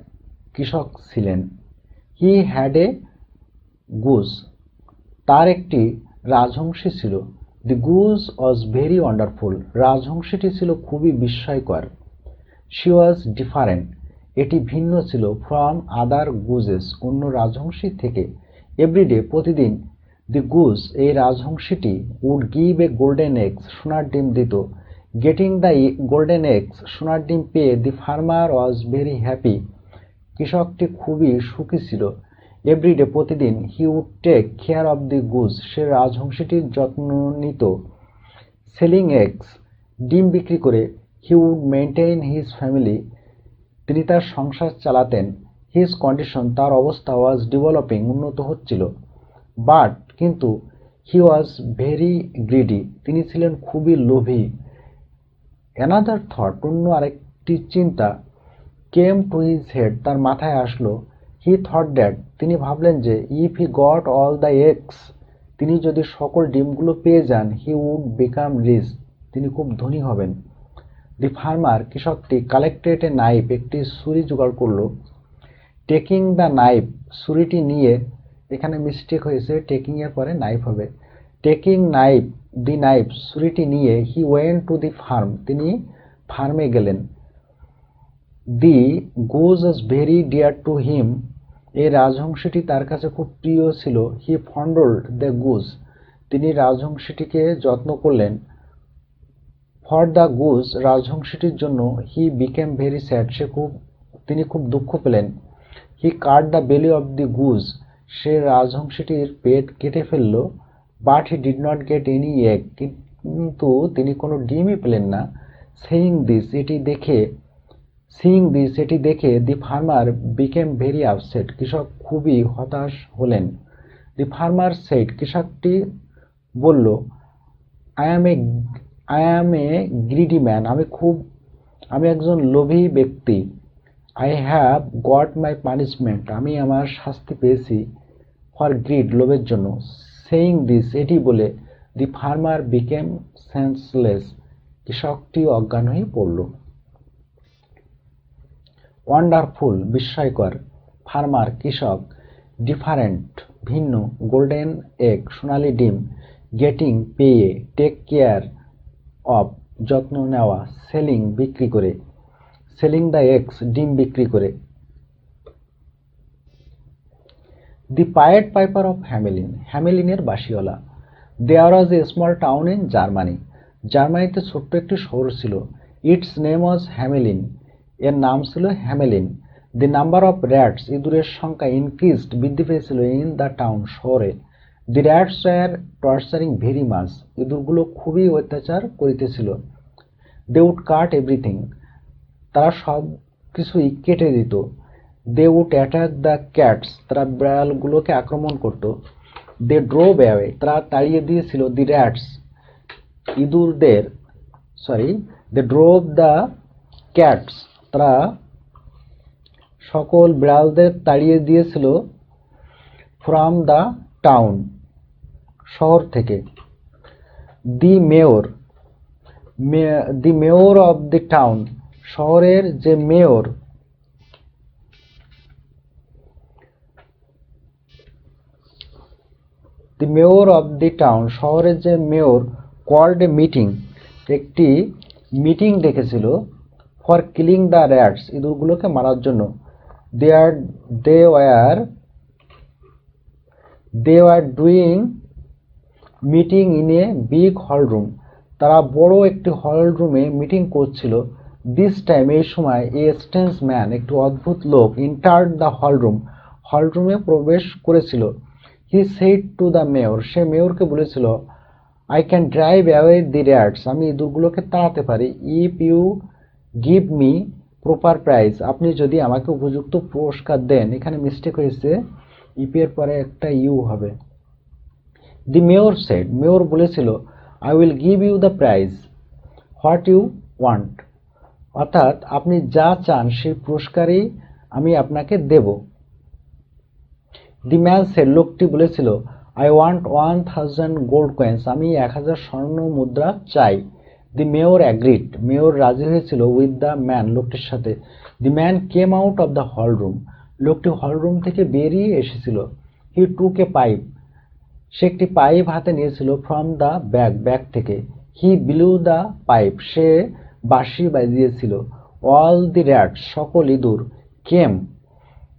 [SPEAKER 1] কৃষক ছিলেন। হি হ্যাড এ গুজ তার একটি রাজহংসী ছিল। দি গুজ ওয়াজ ভেরি ওয়ান্ডারফুল রাজহংসীটি ছিল খুবই বিস্ময়কর। শি ওয়াজ ডিফারেন্ট এটি ভিন্ন ছিল। ফ্রম আদার গুজেস অন্য রাজহংসী থেকে। এভরিডে প্রতিদিন। দি গুজ এই রাজহংসীটি would give a golden eggs সোনার ডিম দিত। গেটিং দ্য গোল্ডেন এগস সোনার ডিম পেয়ে the farmer was very happy কৃষকটি খুবই সুখী ছিল। এভরিডে প্রতিদিন। He would take care of the goose সে রাজহংসীটির যত্ন নিত। সেলিং এগস ডিম বিক্রি করে। He would maintain his family তিনি তার সংসার চালাতেন। হিজ কন্ডিশন তার অবস্থা ওয়াজ ডেভেলপিং উন্নত হচ্ছিল। বাট কিন্তু হি ওয়াজ ভেরি গ্রিডি তিনি ছিলেন খুবই লোভী। অ্যানাদার থট অন্য আরেকটি চিন্তা কেম টু হিজ হেড তার মাথায় আসলো। হি থট দ্যাট তিনি ভাবলেন যে if he got all the eggs তিনি যদি সকল ডিমগুলো পেয়ে যান হি উড বিকাম রিচ তিনি খুব ধনী হবেন। দি ফার্মার কৃষকটি কালেক্টেড এ নাইফ একটি ছুরি জোগাড় করল। টেকিং দ্য নাইফ ছুরিটি নিয়ে এখানে মিস্টেক হয়েছে টেকিং এর পরে নাইফ হবে। টেকিং নাইফ দি নাইফ ছুরিটি নিয়ে he went to the farm তিনি ফার্মে গেলেন। The goose was very dear to him এই রাজহংসীটি তার কাছে খুব প্রিয় ছিল। হি ফন্ডলড দ্য গুজ তিনি রাজহংসীটিকে যত্ন করলেন। ফর দ্য গুজ রাজহংসীটির জন্য হি বিকেম ভেরি স্যাড তিনি খুব দুঃখ পেলেন। He cut the belly of the goose সে রাজহংসীটির পেট কেটে ফেলল। But he did not get any egg কিন্তু তিনি কোনো ডিমই পেলেন না। সিইং দিস এটি দেখে the farmer became very upset কৃষক খুবই হতাশ হলেন। দি ফার্মার সেড কৃষকটি বলল I am a greedy man আমি একজন লোভী ব্যক্তি। I have got my punishment আমি আমার শাস্তি পেয়েছি। ফর গ্রিড লোভের জন্য। সেইং দিস এটি বলে দি ফার্মার বিকেম সেন্সলেস কৃষকটি অজ্ঞান হয়ে পড়ল। ওয়ান্ডারফুল বিস্ময়কর। ফার্মার কৃষক। ডিফারেন্ট ভিন্ন। গোল্ডেন এগ সোনালী ডিম। গেটিং পেয়ে। টেক কেয়ার অফ যত্ন নেওয়া। সেলিং বিক্রি করে। সেলিং দ্য এগস ডিম বিক্রি করে। The pied piper of Hamelin হ্যামেলিনের বাঁশিওয়ালা। There was a small town in Germany জার্মানিতে ছোট্ট একটি শহর ছিল। ইটস নেম ওয়াজ হ্যামেলিন এর নাম ছিল Hamelin. The number of rats ইঁদুরের সংখ্যা ইনক্রিজড বৃদ্ধি পেয়েছিল ইন দ্য টাউন শহরে। The rats were torturing very much ইঁদুরগুলো খুবই অত্যাচার করিতেছিল। দে উড কাট এভরিথিং তারা সব কিছুই কেটে দিত। They would attack the cats তারা বিড়ালগুলোকে আক্রমণ করত। দে ড্রোভ অ্যাওয়ে তারা তাড়িয়ে দিয়েছিল দি র্যাটস ইঁদুরদের দে ড্রোভ দ্য ক্যাটস তারা সকল বিড়ালদের তাড়িয়ে দিয়েছিল ফ্রম দ্য টাউন শহর থেকে। The mayor of the town শহরের যে mayor the mayor of the town শহরের যে মেয়র কল্ড এ মিটিং একটি মিটিং ডেকেছিল। ফর কিলিং দ্য র্যাটস ইঁদুরগুলোকে মারার জন্য। They were doing meeting in a big hall room তারা বড় একটি হল রুমে মিটিং করছিল। দিস টাইম এই সময় এ স্ট্রেঞ্জ ম্যান একটি অদ্ভুত লোক এন্টার্ড দ্য হল রুমে প্রবেশ করেছিল। He said to the mayor সে মেয়রকে বলেছিল I can drive away the rats আমি ইঁদুরগুলোকে তাড়াতে পারি। If you give me proper prize আপনি যদি আমাকে উপযুক্ত পুরস্কার দেন। এখানে মিস্টেক হয়েছে ইপের পরে একটা ইউ হবে। দি মেয়র সেড মেয়র বলেছিল I will give you the prize what you want, অর্থাৎ আপনি যা চান সেই পুরস্কারই আমি আপনাকে দেব। দি ম্যান সেড, লোকটি বলেছিল, আই ওয়ান্ট 1000 গোল্ড কয়েন্স, আমি 1000 স্বর্ণ মুদ্রা চাই। দি মেয়র অ্যাগ্রিড, মেয়র রাজি হয়েছিল উইথ দ্য ম্যান, লোকটির সাথে। The man came out of the hall room, লোকটি হল রুম থেকে বেরিয়ে এসেছিল। হি টুক এ পাইপ, সে একটি পাইপ হাতে নিয়েছিল। ফ্রম দ্য ব্যাগ, ব্যাগ থেকে। হি ব্লু দ্য পাইপ, সে বাঁশি বাজিয়েছিল। অল দি র্যাটস, সকল ইঁদুর। কেম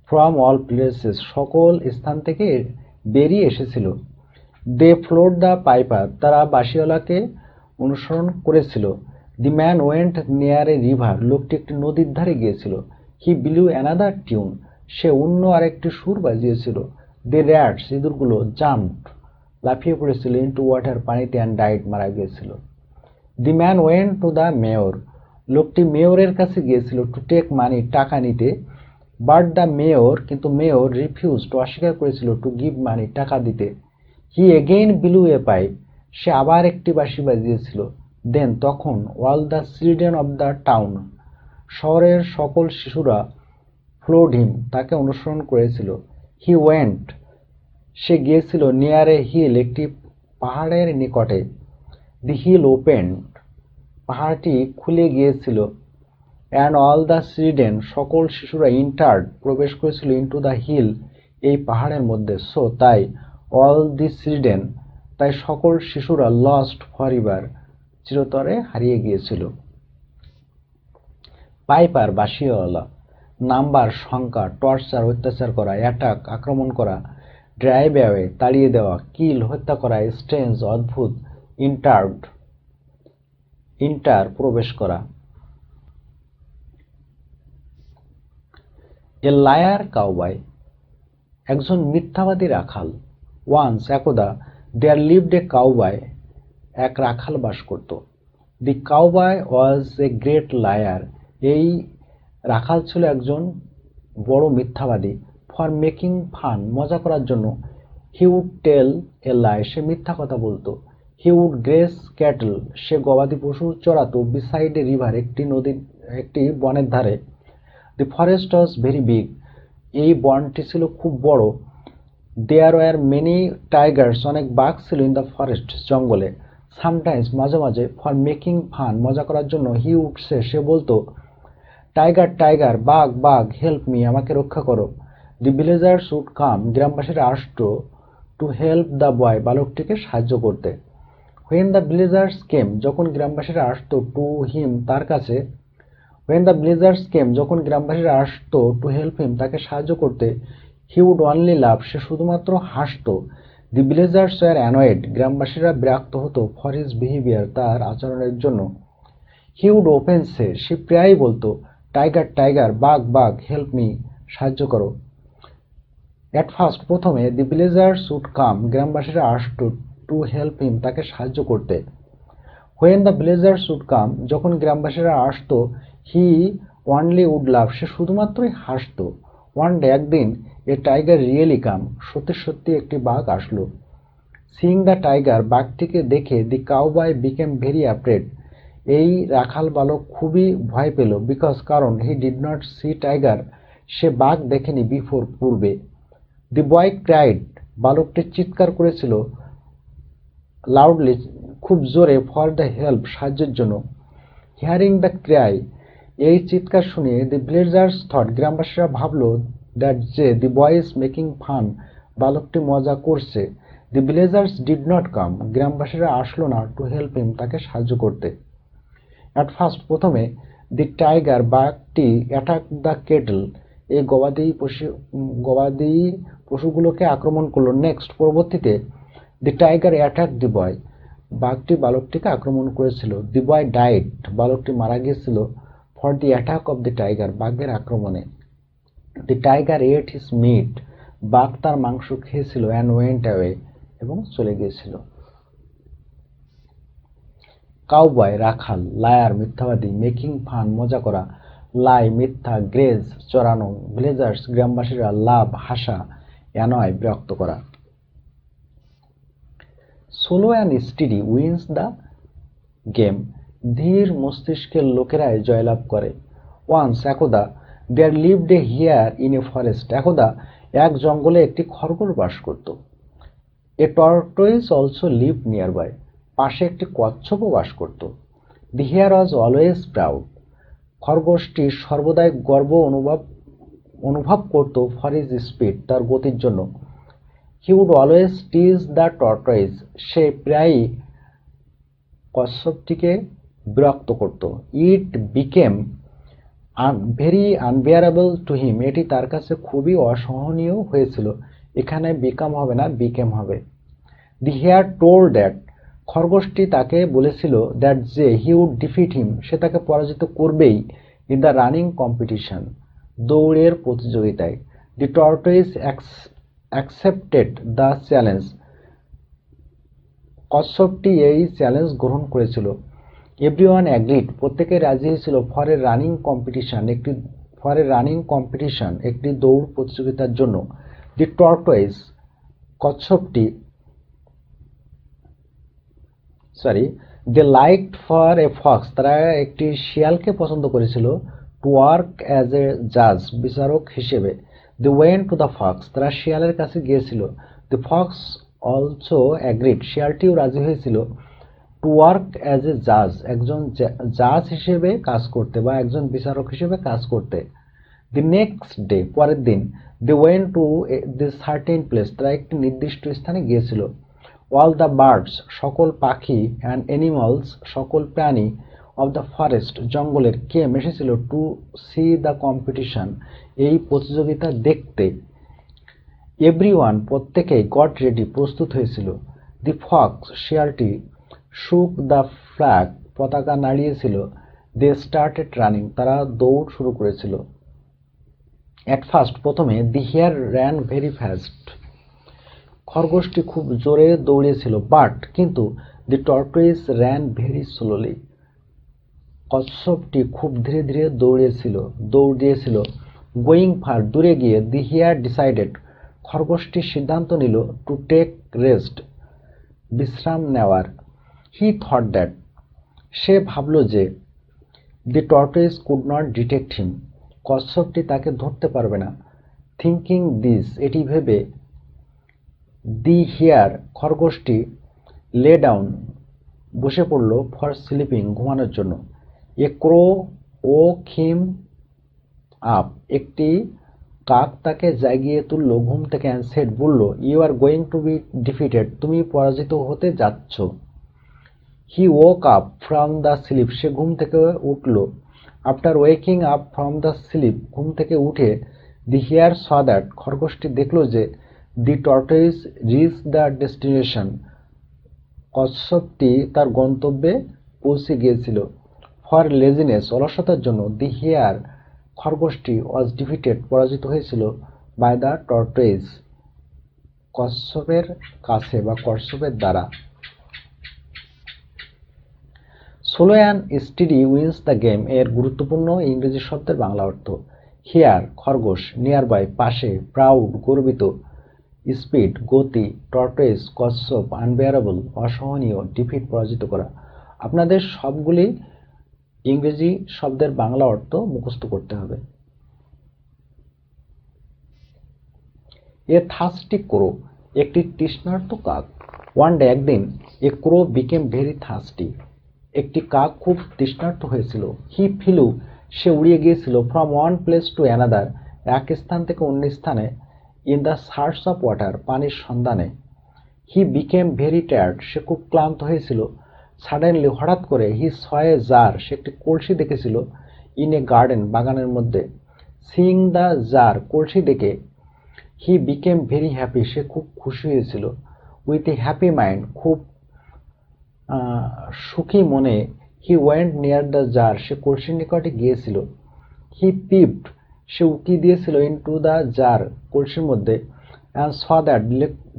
[SPEAKER 1] ফ্রম অল প্লেসেস, সকল স্থান থেকে বেরিয়ে এসেছিল। দে ফ্লোড দ্য পাইপার, তারা বাঁশিওয়ালাকে অনুসরণ করেছিল। The man went near A river, লোকটি একটি নদীর ধারে গিয়েছিল। হি ব্লু অ্যানাদার টিউন, সে অন্য আরেকটি সুর বাজিয়েছিল। দি র্যাটস, ইঁদুরগুলো, জাম্পড, লাফিয়ে পড়েছিল, ইন্টু ওয়াটার, পানিতে, অ্যান্ড ডাইড, মারা গিয়েছিল। The man went to the mayor, লোকটি মেয়রের কাছে গিয়েছিল। টু টেক মানি, টাকা নিতে। বাট দ্য মেয়র, কিন্তু মেয়র রিফিউজড, অস্বীকার করেছিল। টু গিভ মানি, টাকা দিতে। হি এগেইন ব্লু এ পাইপ, সে আবার একটি বাঁশি বাজিয়েছিল। দেন, তখন, all the children of the town, শহরের সকল শিশুরা, ফ্লোড হিম, তাকে অনুসরণ করেছিল। হি ওয়েন্ট, সে গিয়েছিল। নিয়ার এ হিল, একটি পাহাড়ের নিকটে। দি হিল ওপেন্ড, পাহাড়টি খুলে গিয়েছিল। অ্যান্ড অল দ্য চিলড্রেন, সকল শিশুরা, ইন্টার্ড, প্রবেশ করেছিল। ইন্টু দ্য হিল, এই পাহাড়ের মধ্যে। সো, তাই, অল দি চিলড্রেন, তাই সকল শিশুরা, লস্ট ফর এভার, চিরতরে হারিয়ে গিয়েছিল। পাইপার, বাঁশিওয়ালা। নাম্বার, সংখ্যা। টর্চার, অত্যাচার করা। অ্যাটাক, আক্রমণ করা। ড্রাইভ অ্যাওয়ে, তাড়িয়ে দেওয়া। কিল, হত্যা করা। স্ট্রেঞ্জ, অদ্ভুত। ইন্টার্ড, ইন্টার, প্রবেশ করা। এ লায়ার কাউবয়, একজন মিথ্যাবাদী রাখাল। ওয়ান্স, একদা, দেয়ার লিভড এ কাউবয়, এক রাখাল বাস করত। The cowboy was a great liar, এই রাখাল ছিল একজন বড় মিথ্যাবাদী। ফর মেকিং ফান, মজা করার জন্য। হি উড টেল এ লাই, সে মিথ্যা কথা বলতো। হি উড গ্রেস ক্যাটল, সে গবাদি পশু চড়াতো। বিসাইড এ রিভার, একটি বনের ধারে। দি ফরেস্ট ওয়াজ ভেরি বিগ, এই বনটি ছিল খুব বড়। দেয়ার ওয়ার মেনি টাইগার্স, অনেক বাঘ ছিল। ইন দ্য ফরেস্ট, জঙ্গলে। সামটাইমস, মাঝে মাঝে। ফর মেকিং ফান, মজা করার জন্য। হি উড সে, সে বলতো, টাইগার টাইগার, বাঘ বাঘ, হেল্প মি, আমাকে রক্ষা করো। দি ভিলেজার্স উড কাম, গ্রামবাসীরা আসতো। টু হেল্প দ্য বয়, বালকটিকে সাহায্য করতে। হোয়েন দ্য ভিলেজার্স কেম, যখন গ্রামবাসীরা আসতো। টু হিম, তার কাছে। হোয়েন দ্য ভিলেজার্স কেম, যখন গ্রামবাসীরা আসতো। টু হেল্প হিম, তাকে সাহায্য করতে। হি উড অনলি লাভ, সে শুধুমাত্র হাসতো। দি ভিলেজার্স ওয়ার অ্যানয়েড, গ্রামবাসীরা বিরক্ত হতো। ফর হিজ বিহেভিয়ার, তার আচরণের জন্য। হি উড ওপেন সে, সে প্রায়ই বলতো, টাইগার টাইগার, বাঘ বাঘ, হেল্প মি, সাহায্য করো। অ্যাট ফার্স্ট, প্রথমে। দি ভিলেজার্স উড কাম, গ্রামবাসীরা আসতো। টু হেল্প হিম, তাকে সাহায্য করতে। When the villagers would come, যখন গ্রামবাসীরা আসতো। হি অনলি উড লাভ, সে শুধুমাত্রই হাসতো। ওয়ান ডে, একদিন। এ টাইগার রিয়েলি কাম, সত্যি সত্যি একটি বাঘ আসলো। সিইং দ্য টাইগার, বাঘটিকে দেখে। The cowboy became very afraid, এই রাখাল বালক খুবই ভয় পেল। বিকজ, কারণ। He did not see tiger, সে বাঘ দেখেনি। বিফোর, পূর্বে। দি বয় ক্রাইড, বালকটি চিৎকার করেছিল। লাউডলি, খুব জোরে। ফর দ্য হেল্প, সাহায্যের জন্য। হিয়ারিং দ্য ক্রাই, এই চিৎকার শুনে। দি ভিলেজার্স থট, গ্রামবাসীরা ভাবল। দ্যাট, যে। দি বয় ইজ মেকিং ফান, বালকটি মজা করছে। দি ভিলেজার্স ডিড নট কাম, গ্রামবাসীরা আসলো না। টু হেল্প হিম, তাকে সাহায্য করতে। অ্যাট ফার্স্ট, প্রথমে। দি টাইগার, বাঘটি। অ্যাটাক দ্য কেটল, এই গবাদি পশুগুলোকে আক্রমণ করলো। নেক্সট, পরবর্তীতে। দি টাইগার অ্যাটাক দি বয়, বাঘটি বালকটিকে আক্রমণ করেছিল। দি বয় ডাইড, বালকটি মারা গিয়েছিল। For the attack of the tiger, বাঘের আক্রমণে। The tiger at his meet, বাঘ তার মাংস খেয়েছিল। অ্যান্ড ওয়েন্ট অ্যাওয়ে, এবং চলে গিয়েছিল। কাউবয়, রাখাল। লায়ার, মিথ্যাবাদী। মেকিং ফান, মজা করা। লাই, মিথ্যা। গ্রেজ, চড়ানো। ভিলেজার্স, গ্রামবাসীরা। লাভ, হাসা। অ্যানয়, বিরক্ত করা। Slow and steady wins the game, ধীর মস্তিষ্কের লোকেরাই জয়লাভ করে। ওয়ান্স একদা there lived a hare in a forest, একদা এক জঙ্গলে একটি খরগোশ বাস করত। A tortoise also lived near by, পাশে একটি কচ্ছপও বাস করত। The hare was always proud, খরগোশটি সর্বদাই গর্ব অনুভব করত ফর হিজ স্পিড, তার গতির জন্য। He would always tease the tortoise, সে প্রায়ই কচ্ছপটিকে বিরক্ত করত। It became very unbearable to him, এটি তার কাছে খুবই অসহনীয় হয়েছিল। এখানে বিকাম হবে না, বিকেম হবে। দি হেয়ার টোল্ড দ্যাট, খরগোশটি তাকে বলেছিল দ্যাট যে হি উড ডিফিট হিম, সে তাকে পরাজিত করবেই ইন দ্য রানিং কম্পিটিশন, দৌড়ের প্রতিযোগিতায়। দি টর্টয়েস অ্যাকসেপ্টেড দ্য চ্যালেঞ্জ, কচ্ছপটি এই চ্যালেঞ্জ গ্রহণ করেছিল। এভরিওয়ান অ্যাগ্রিড, প্রত্যেকে রাজি হয়েছিল ফর এ রানিং কম্পিটিশন, একটি দৌড় প্রতিযোগিতার জন্য। দি টর্টয়েস, কচ্ছপটি they liked for a fox, তারা একটি শিয়ালকে পছন্দ করেছিল। টু ওয়ার্ক অ্যাজ এ জাজ, বিচারক হিসেবে। দি ওয়েন্ট টু দ্য ফক্স, তারা শিয়ালের কাছে গিয়েছিল। দি ফক্স অলসো অ্যাগ্রিড, শিয়ালটিও রাজি হয়েছিল। টু ওয়ার্ক অ্যাজ এ জাজ, একজন জাজ হিসেবে কাজ করতে বা একজন বিচারক হিসেবে কাজ করতে। দি নেক্সট ডে, পরের দিন। They went to the certain place, তারা একটি নির্দিষ্ট স্থানে গিয়েছিল। অল দ্য বার্ডস, সকল পাখি, অ্যান্ড অ্যানিমালস, সকল প্রাণী, অফ দ্য ফরেস্ট, জঙ্গলের, কেম এসেছিল টু সি দ্য কম্পিটিশন, এই প্রতিযোগিতা দেখতে। এভরিওয়ান, প্রত্যেকেই, গট রেডি, প্রস্তুত হয়েছিল। দি ফক্স, শিয়ালটি, শুক দ্য ফ্ল্যাগ, পতাকা নাড়িয়েছিল। দে স্টার্টেড রানিং, তারা দৌড় শুরু করেছিল। অ্যাট ফার্স্ট, প্রথমে, দি হেয়ার র্যান ভেরি ফাস্ট, খরগোশটি খুব জোরে দৌড়িয়েছিল। বাট, কিন্তু, দি টর্টয়েস র্যান ভেরি স্লোলি, কচ্ছপটি খুব ধীরে ধীরে দৌড় দিয়েছিল। গোয়িং ফার, দূরে গিয়ে। দি হেয়ার ডিসাইডেড, খরগোশটি সিদ্ধান্ত নিল। টু টেক রেস্ট, বিশ্রাম নেওয়ার। হি থট দ্যাট, সে ভাবল যে। দি টর্টয়েস কুড নট ডিটেক্ট হিম, কচ্ছপটি তাকে ধরতে পারবে না। থিঙ্কিং দিস, এটি ভেবে। দি হেয়ার, খরগোশটি, লে ডাউন, বসে পড়ল। ফর স্লিপিং, ঘুমানোর জন্য। এ ক্রো ওক হিম আপ, একটি কাক তাকে জাগিয়ে তুলল ঘুম থেকে। অ্যান্ড সেড, বলল, you are going to be defeated, তুমি পরাজিত হতে যাচ্ছ। He woke up from the sleep, সে ঘুম থেকে উঠল। After waking up from the sleep, ঘুম থেকে উঠে। দি হেয়ার স দ্যাট, খরগোশটি দেখল যে। দি টর্টয়েস রিচ দ্য ডেস্টিনেশন, কচ্ছপটি তার গন্তব্যে পৌঁছে গিয়েছিল। ফর লেজিনেস, অলসতার জন্য। দি হেয়ার, খরগোশটি, ওয়াজ ডিফিটেড, পরাজিত হয়েছিল। বাই দ্য টর্টয়েস, কচ্ছপের কাছে বা কচ্ছপের দ্বারা। Slow and steady wins the game, এর গুরুত্বপূর্ণ ইংরেজি শব্দের বাংলা অর্থ। হেয়ার, খরগোশ। নিয়ার বাই, পাশে। প্রাউড, গর্বিত। স্পিড, গতি। টর্টয়েস, কচ্ছপ। আনবেয়ারেবল, অসহনীয়। ডিফিট, পরাজিত করা। আপনাদের সবগুলি ইংরেজি শব্দের বাংলা অর্থ মুখস্থ করতে হবে। এ থার্স্টি ক্রো, একটি তৃষ্ণার্ত কাক। ওয়ান ডে, একদিন। A crow became very thirsty, একটি কাক খুব তৃষ্ণার্ত হয়েছিল। হি ফিলু, সে উড়িয়ে গিয়েছিল। From one place to another, এক স্থান থেকে অন্য স্থানে। In the search of water, পানির সন্ধানে। হি বিকেম ভেরি টায়ার্ড, সে খুব ক্লান্ত হয়েছিল। সাডেনলি, হঠাৎ করে। হি স এ জার, সে একটি কলসি দেখেছিল। ইন এ গার্ডেন, বাগানের মধ্যে। সিইং দ্য জার, কলসি দেখে। হি বিকেম ভেরি হ্যাপি, সে খুব খুশি হয়েছিল। উইথ এ হ্যাপি মাইন্ড, খুব সুখী মনে। He went near the jar, সে কলসির নিকটে গিয়েছিল। হি পিপড, সে উকি দিয়েছিল। ইনটু দ্য জার, কলসির মধ্যে। অ্যান্ড স দ্যাট,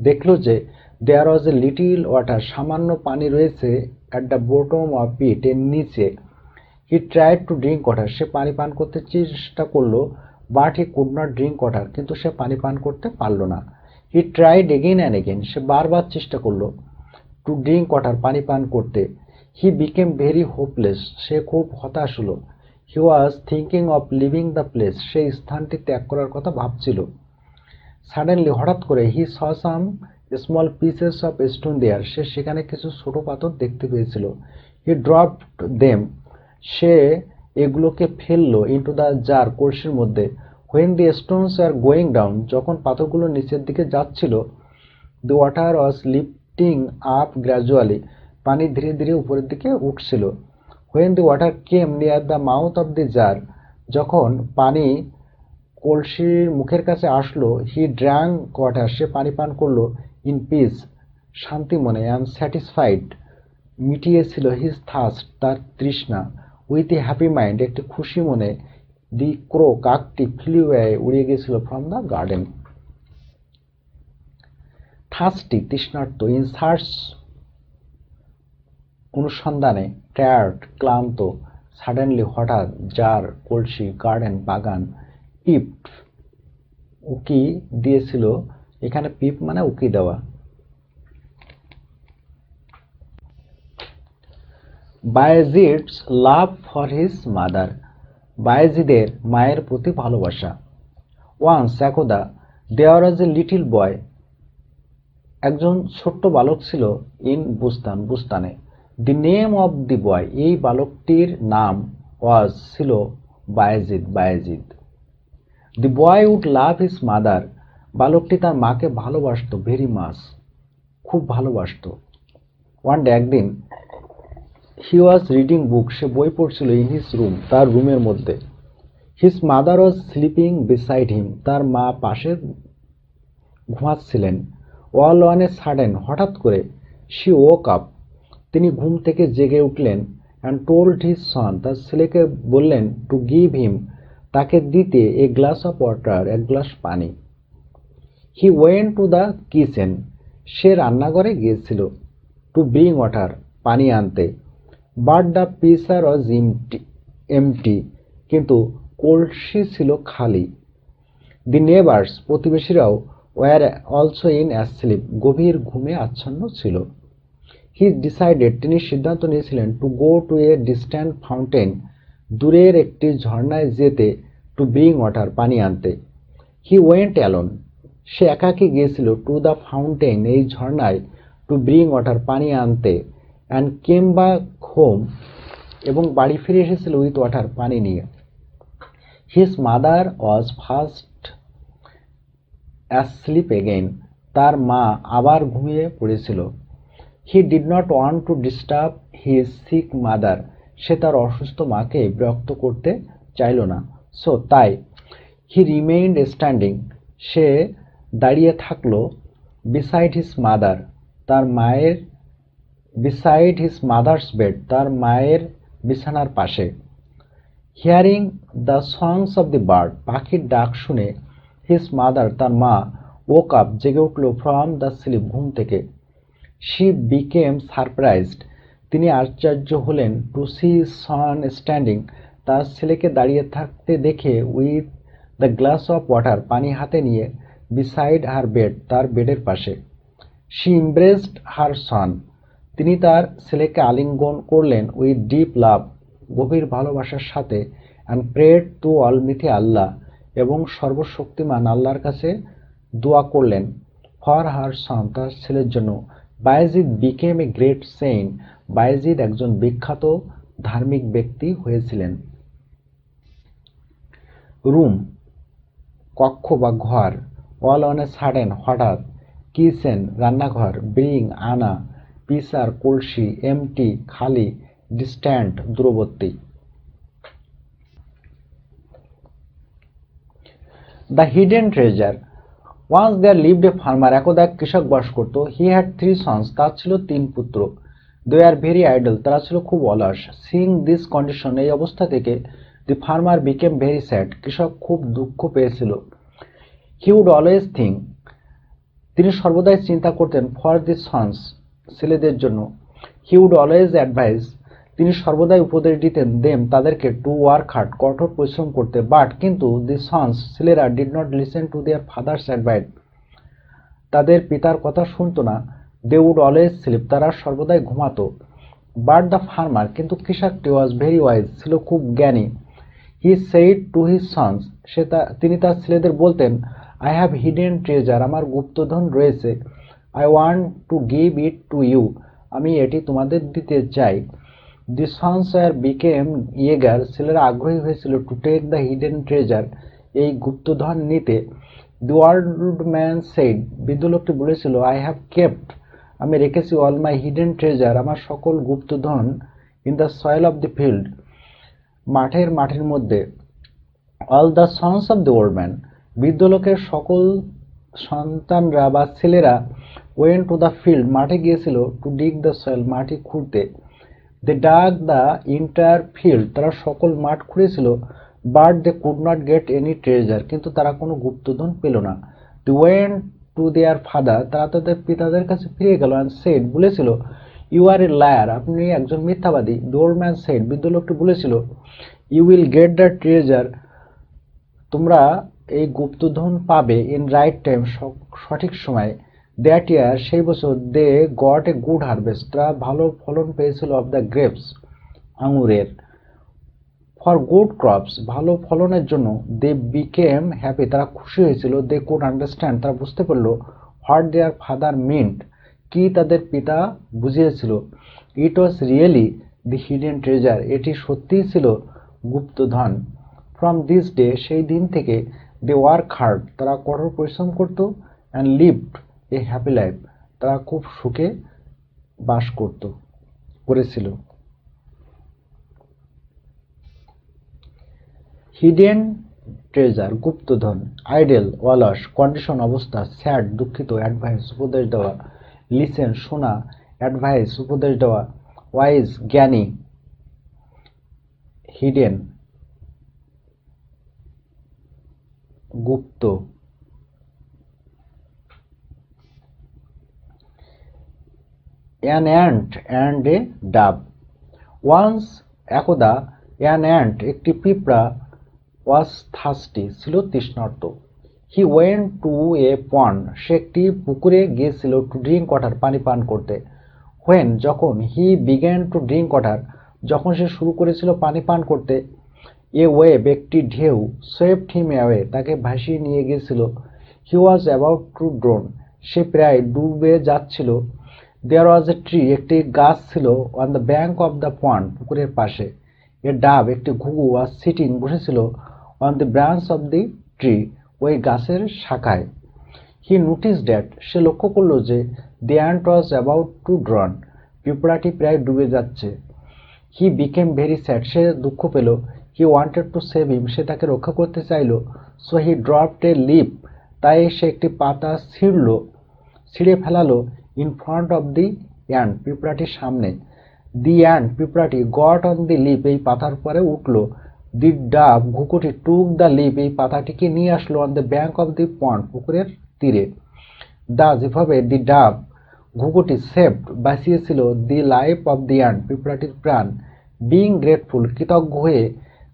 [SPEAKER 1] দেখল যে। দেয়ার ওয়াজ এ লিটিল ওয়াটার, সামান্য পানি রয়েছে। At the bottom of it, এর নিচে। He tried to drink water, সে পানি পান করতে চেষ্টা করলো। But he could not drink water, কিন্তু সে পানি পান করতে পারল না। He tried again and again, সে বারবার চেষ্টা করলো। টু ড্রিঙ্ক ওয়াটার, পানি পান করতে। হি বিকেম ভেরি হোপলেস, সে খুব হতাশ হলো। He was thinking of leaving the place, সেই স্থানটি ত্যাগ করার কথা ভাবছিল। সাডেনলি, হঠাৎ করে, হি স সাম স্মল পিসেস অফ স্টোন দেয়ার, সে সেখানে কিছু ছোট পাথর দেখতে পেয়েছিল। হি ড্রপড দেম, সে এগুলোকে ফেললো ইন্টু দ্য জার, কলসির মধ্যে। When the stones are going down, যখন পাথরগুলো নিচের দিকে যাচ্ছিল, the water was lifting up gradually, পানি ধীরে ধীরে উপরের দিকে উঠছিল। When the water came near the mouth of the jar, যখন পানি কলসির মুখের কাছে আসলো, হি ড্র্যাঙ্ক ওয়াটার, সে পানি পান করলো, ইন পিস, শান্তি মনে, অ্যান্ড স্যাটিসফাইড, মিটিয়েছিল, হিজ থার্স্ট, তার তৃষ্ণা, উইথ এ হ্যাপি মাইন্ড, একটি খুশি মনে, দি ক্রো, কাকটি, ফ্লিউ অ্যাওয়ে, উড়িয়ে গিয়েছিল ফ্রম দ্য গার্ডেন। থার্স্টি, তৃষ্ণার্ত, ইন সার্চ, অনুসন্ধানে, টায়ার্ড, ক্লান্ত, সাডেনলি, হঠাৎ, জার, কলসি, গার্ডেন, বাগান, পিপড, উকি দিয়েছিল, এখানে পিপ মানে উকি দেওয়া। Bayezid's love for his mother, বায়েজিদের মায়ের প্রতি ভালোবাসা। ওয়ান্স, একদা, there was a little boy, একজন ছোট্ট বালক ছিল, ইন বুস্তান, বুস্তানে। The name of the boy, এই বালকটির নাম, ওয়াজ, ছিল, Bayezid, Bayezid. The boy would love his mother, বালকটি তার মাকে ভালোবাসত, ভেরি মাচ, খুব ভালোবাসত। ওয়ান ডে, একদিন, হি ওয়াজ রিডিং বুক, সে বই পড়ছিল, ইন হিজ রুম, তার রুমের মধ্যে। His mother was sleeping beside হিম, তার মা পাশে ঘুমাচ্ছিলেন। অল অন এ সাডেন, হঠাৎ করে, শি ওক আপ, তিনি ঘুম থেকে জেগে উঠলেন, অ্যান্ড টোল্ড হিজ সন, তার ছেলেকে বললেন, টু গিভ হিম, তাকে দিতে, এ গ্লাস অফ ওয়াটার, এক গ্লাস পানি। He went to the kitchen, সে রান্নাঘরে গিয়েছিল, টু ব্রিং ওয়াটার, পানি আনতে। But the pitcher was empty, কিন্তু কলসি ছিল খালি। দি নেবার্স, প্রতিবেশীরাও, ওয়ার অলসো ইন অ্যাসলিপ, গভীর ঘুমে আচ্ছন্ন ছিল। হি ডিসাইডেড, তিনি সিদ্ধান্ত নিয়েছিলেন, to go to a distant fountain, দূরের একটি ঝর্ণায় যেতে, টু ব্রিং ওয়াটার, পানি আনতে। হি ওয়েন্ট অ্যালোন, সে একাকী গিয়েছিল, টু দ্য ফাউন্টেন, এই ঝর্ণায়, টু ব্রিং ওয়াটার, পানি আনতে, অ্যান্ড কেম ব্যাক হোম, এবং বাড়ি ফিরে এসেছিল, উইথ ওয়াটার, পানি নিয়ে। His mother was fast asleep again, তার মা আবার ঘুমিয়ে পড়েছিল। He did not want to disturb his sick mother, সে তার অসুস্থ মাকে বিরক্ত করতে চাইল না। সো, তাই, হি রিমেইন্ড স্ট্যান্ডিং, সে দাঁড়িয়ে থাকলো, বিসাইড হিজ মাদার, তার মায়ের, বিসাইড হিজ মাদার্স বেড, তার মায়ের বিছানার পাশে। Hearing the songs of the bird, পাখির ডাক শুনে, হিজ মাদার, তার মা, ওক আপ, জেগে উঠল, ফ্রম দ্য স্লিপ, ঘুম থেকে। শি বিকেম সারপ্রাইজড, তিনি আশ্চর্য হলেন, টু সি সন স্ট্যান্ডিং, তার ছেলেকে দাঁড়িয়ে থাকতে দেখে, with the glass of water, পানি হাতে নিয়ে, বিসাইড হার বেড, তার বেডের পাশে। শি ইমব্রেসড হার সন, তিনি তার ছেলেকে আলিঙ্গন করলেন, উইথ ডিপ লাভ, গভীর ভালোবাসার সাথে, অ্যান্ড প্রেড টু অলমিথি আল্লাহ, এবং সর্বশক্তিমান আল্লাহর কাছে দোয়া করলেন, ফর হার সন, তার ছেলের জন্য। Bayezid became a great saint, Bayezid একজন বিখ্যাত ধার্মিক ব্যক্তি হয়েছিলেন। রুম, কক্ষ বা ঘর। অল অন এ সাডেন, হঠাৎ। কিচেন, রান্নাঘর। ব্রিং, আনা। পিসার, কলসি। এমটি, খালি। ডিস্ট্যান্ট, দূরবর্তী। The hidden treasure. Once there lived a farmer, একদা এক কৃষক বাস করত। হি হ্যাড 3 সন্স, তার ছিল 3 পুত্র। দে আর ভেরি আইডল, তারা ছিল খুব অলস। সিইং দিস কন্ডিশন, এই অবস্থা থেকে, দি ফার্মার বিকেম ভেরি স্যাড, কৃষক খুব দুঃখ পেয়েছিল। হি উড অলওয়েজ থিঙ্ক, তিনি সর্বদাই চিন্তা করতেন, ফর দি সন্স, ছেলেদের জন্য। হি উড অলওয়েজ অ্যাডভাইস, তিনি সর্বদাই উপদেশ দিতেন, দেম, তাদেরকে, টু ওয়ার্ক হার্ড, কঠোর পরিশ্রম করতে। বাট, কিন্তু, দি সন্স, ছেলেরা, did not listen to their father's advice, তাদের পিতার কথা শুনত না। দে উড অলওয়েজ স্লিপ, তারা সর্বদাই ঘুমাতো। বাট দ্য ফার্মার, কিন্তু কৃষকটি ওয়াজ ভেরি ওয়াইজ, ছিল খুব জ্ঞানী। He said to his sons, তিনি তার ছেলেদের বলতেন, আই হ্যাভ হিডেন ট্রেজার, আমার গুপ্তধন রয়েছে। I want to give it to you, আমি এটি তোমাদের দিতে চাই। দি সন্স আর বিকেম ইয়েগার, ছেলেরা আগ্রহী হয়েছিল to take the hidden treasure, এই গুপ্তধন নিতে। দি ওল্ড ম্যান সেইড, বৃদ্ধ লোকটি বলেছিল, আই হ্যাভ কেপ্ট, আমি রেখেছি অল মাই হিডেন ট্রেজার, আমার সকল গুপ্তধন, in the soil of the field, মাঠের মধ্যে। All the sons of the old man, বৃদ্ধ লোকের সকল সন্তানরা বা ছেলেরা, ওয়েন্ট টু দ্য ফিল্ড, মাঠে গিয়েছিল, টু ডিগ দ্য সয়েল, মাটি খুঁড়তে। They dug the entire field, তারা সকল মাঠ খুঁড়েছিল। But they could not get any treasure, কিন্তু তারা কোনো গুপ্তধন পেল না। The went to their father, তারা তাদের পিতাদের কাছে ফিরে গেল। অ্যান্ড সেড, বলেছিল, ইউ আর এ লায়ার, আপনি একজন মিথ্যাবাদী। দি ওল্ড ম্যান সেড, বৃদ্ধ লোকটি বলেছিল, you will get the treasure, তোমরা এই গুপ্তধন পাবে, ইন রাইট টাইম, সঠিক সময়ে। দ্যাট ইয়ার, সেই বছর, they got a good harvest, তারা ভালো ফলন পেয়েছিল, অফ দ্য গ্রেপস, আঙুরের। ফর গুড ক্রপস, ভালো ফলনের জন্য। দে বিকেম হ্যাপি, তারা খুশি হয়েছিল। দে কুড আন্ডারস্ট্যান্ড, তারা বুঝতে পারলো। হোয়াট দেয়ার ফাদার মিন্ট, কি তাদের পিতা বুঝিয়েছিল। It was really the hidden treasure, এটি সত্যিই ছিল গুপ্তধন। ফ্রম দিস ডে, সেই দিন থেকে, দে ওয়ার্ক হার্ড, তারা কঠোর পরিশ্রম করত। And lived a happy life, তারা খুব সুখে বাস করেছিল। হিডেন ট্রেজার, গুপ্তধন। আইডেল, অলস। কন্ডিশন, অবস্থা। স্যাড, দুঃখিত। অ্যাডভাইস, উপদেশ দেওয়া। লিসেন, শোনা। অ্যাডভাইস, উপদেশ দেওয়া। ওয়াইজ, জ্ঞানী। হিডেন, গুপ্ত। An ant and a dove. Once, একদা, অ্যান অ্যান্ট, একটি পিঁপড়া, ওয়াজ থার্স্টি, ছিল তৃষ্ণার্ত। হি ওয়েন্ট টু এ পন্ড, সে একটি পুকুরে গিয়েছিল, টু ড্রিঙ্ক ওয়াটার, পানি পান করতে। হোয়েন, যখন। He began to drink water, যখন সে শুরু করেছিল পানি পান করতে। এ ওয়েভ, একটি ঢেউ, সোয়েপ্ট হিম অ্যাওয়ে, তাকে ভাসিয়ে নিয়ে গিয়েছিল। হি ওয়াজ অ্যাবাউট টু ড্রোন, সে প্রায় ডুবে যাচ্ছিল। দেয়ার ওয়াজ এ ট্রি, একটি গাছ ছিল, on the bank of the pond, পুকুরের পাশে। এ ডাব, একটি ঘুঘু, ওয়াজ সিটিং, বসেছিল, on the branch of the tree, ওই গাছের শাখায়। হি নোটিস দ্যাট, সে লক্ষ্য করল যে, the ant was about to drown, পিঁপড়াটি প্রায় ডুবে যাচ্ছে। হি বিকেম ভেরি স্যাড, সে দুঃখ পেল। He wanted to save him, সে তাকে রক্ষা করতে চাইল। So he dropped a leaf, তাই সে একটি পাতা ছিঁড়ে ফেলালো। In front of the ant, পিঁপড়াটির সামনে। দি অ্যান্ট, পিঁপড়াটি, গট অন দি লিপ, এই পাতার পরে উঠল। দি ডাব, ঘুঘুটি, টুক দ্য লিপ, এই পাতাটিকে নিয়ে আসলো, on the bank of the pond, পুকুরের তীরে। দাস, এভাবে, দি ডাব, ঘুঘুটি, সেভড, বাঁচিয়েছিল, the life of the ant, পিঁপড়াটির প্রাণ। বিং গ্রেটফুল, কৃতজ্ঞ হয়ে।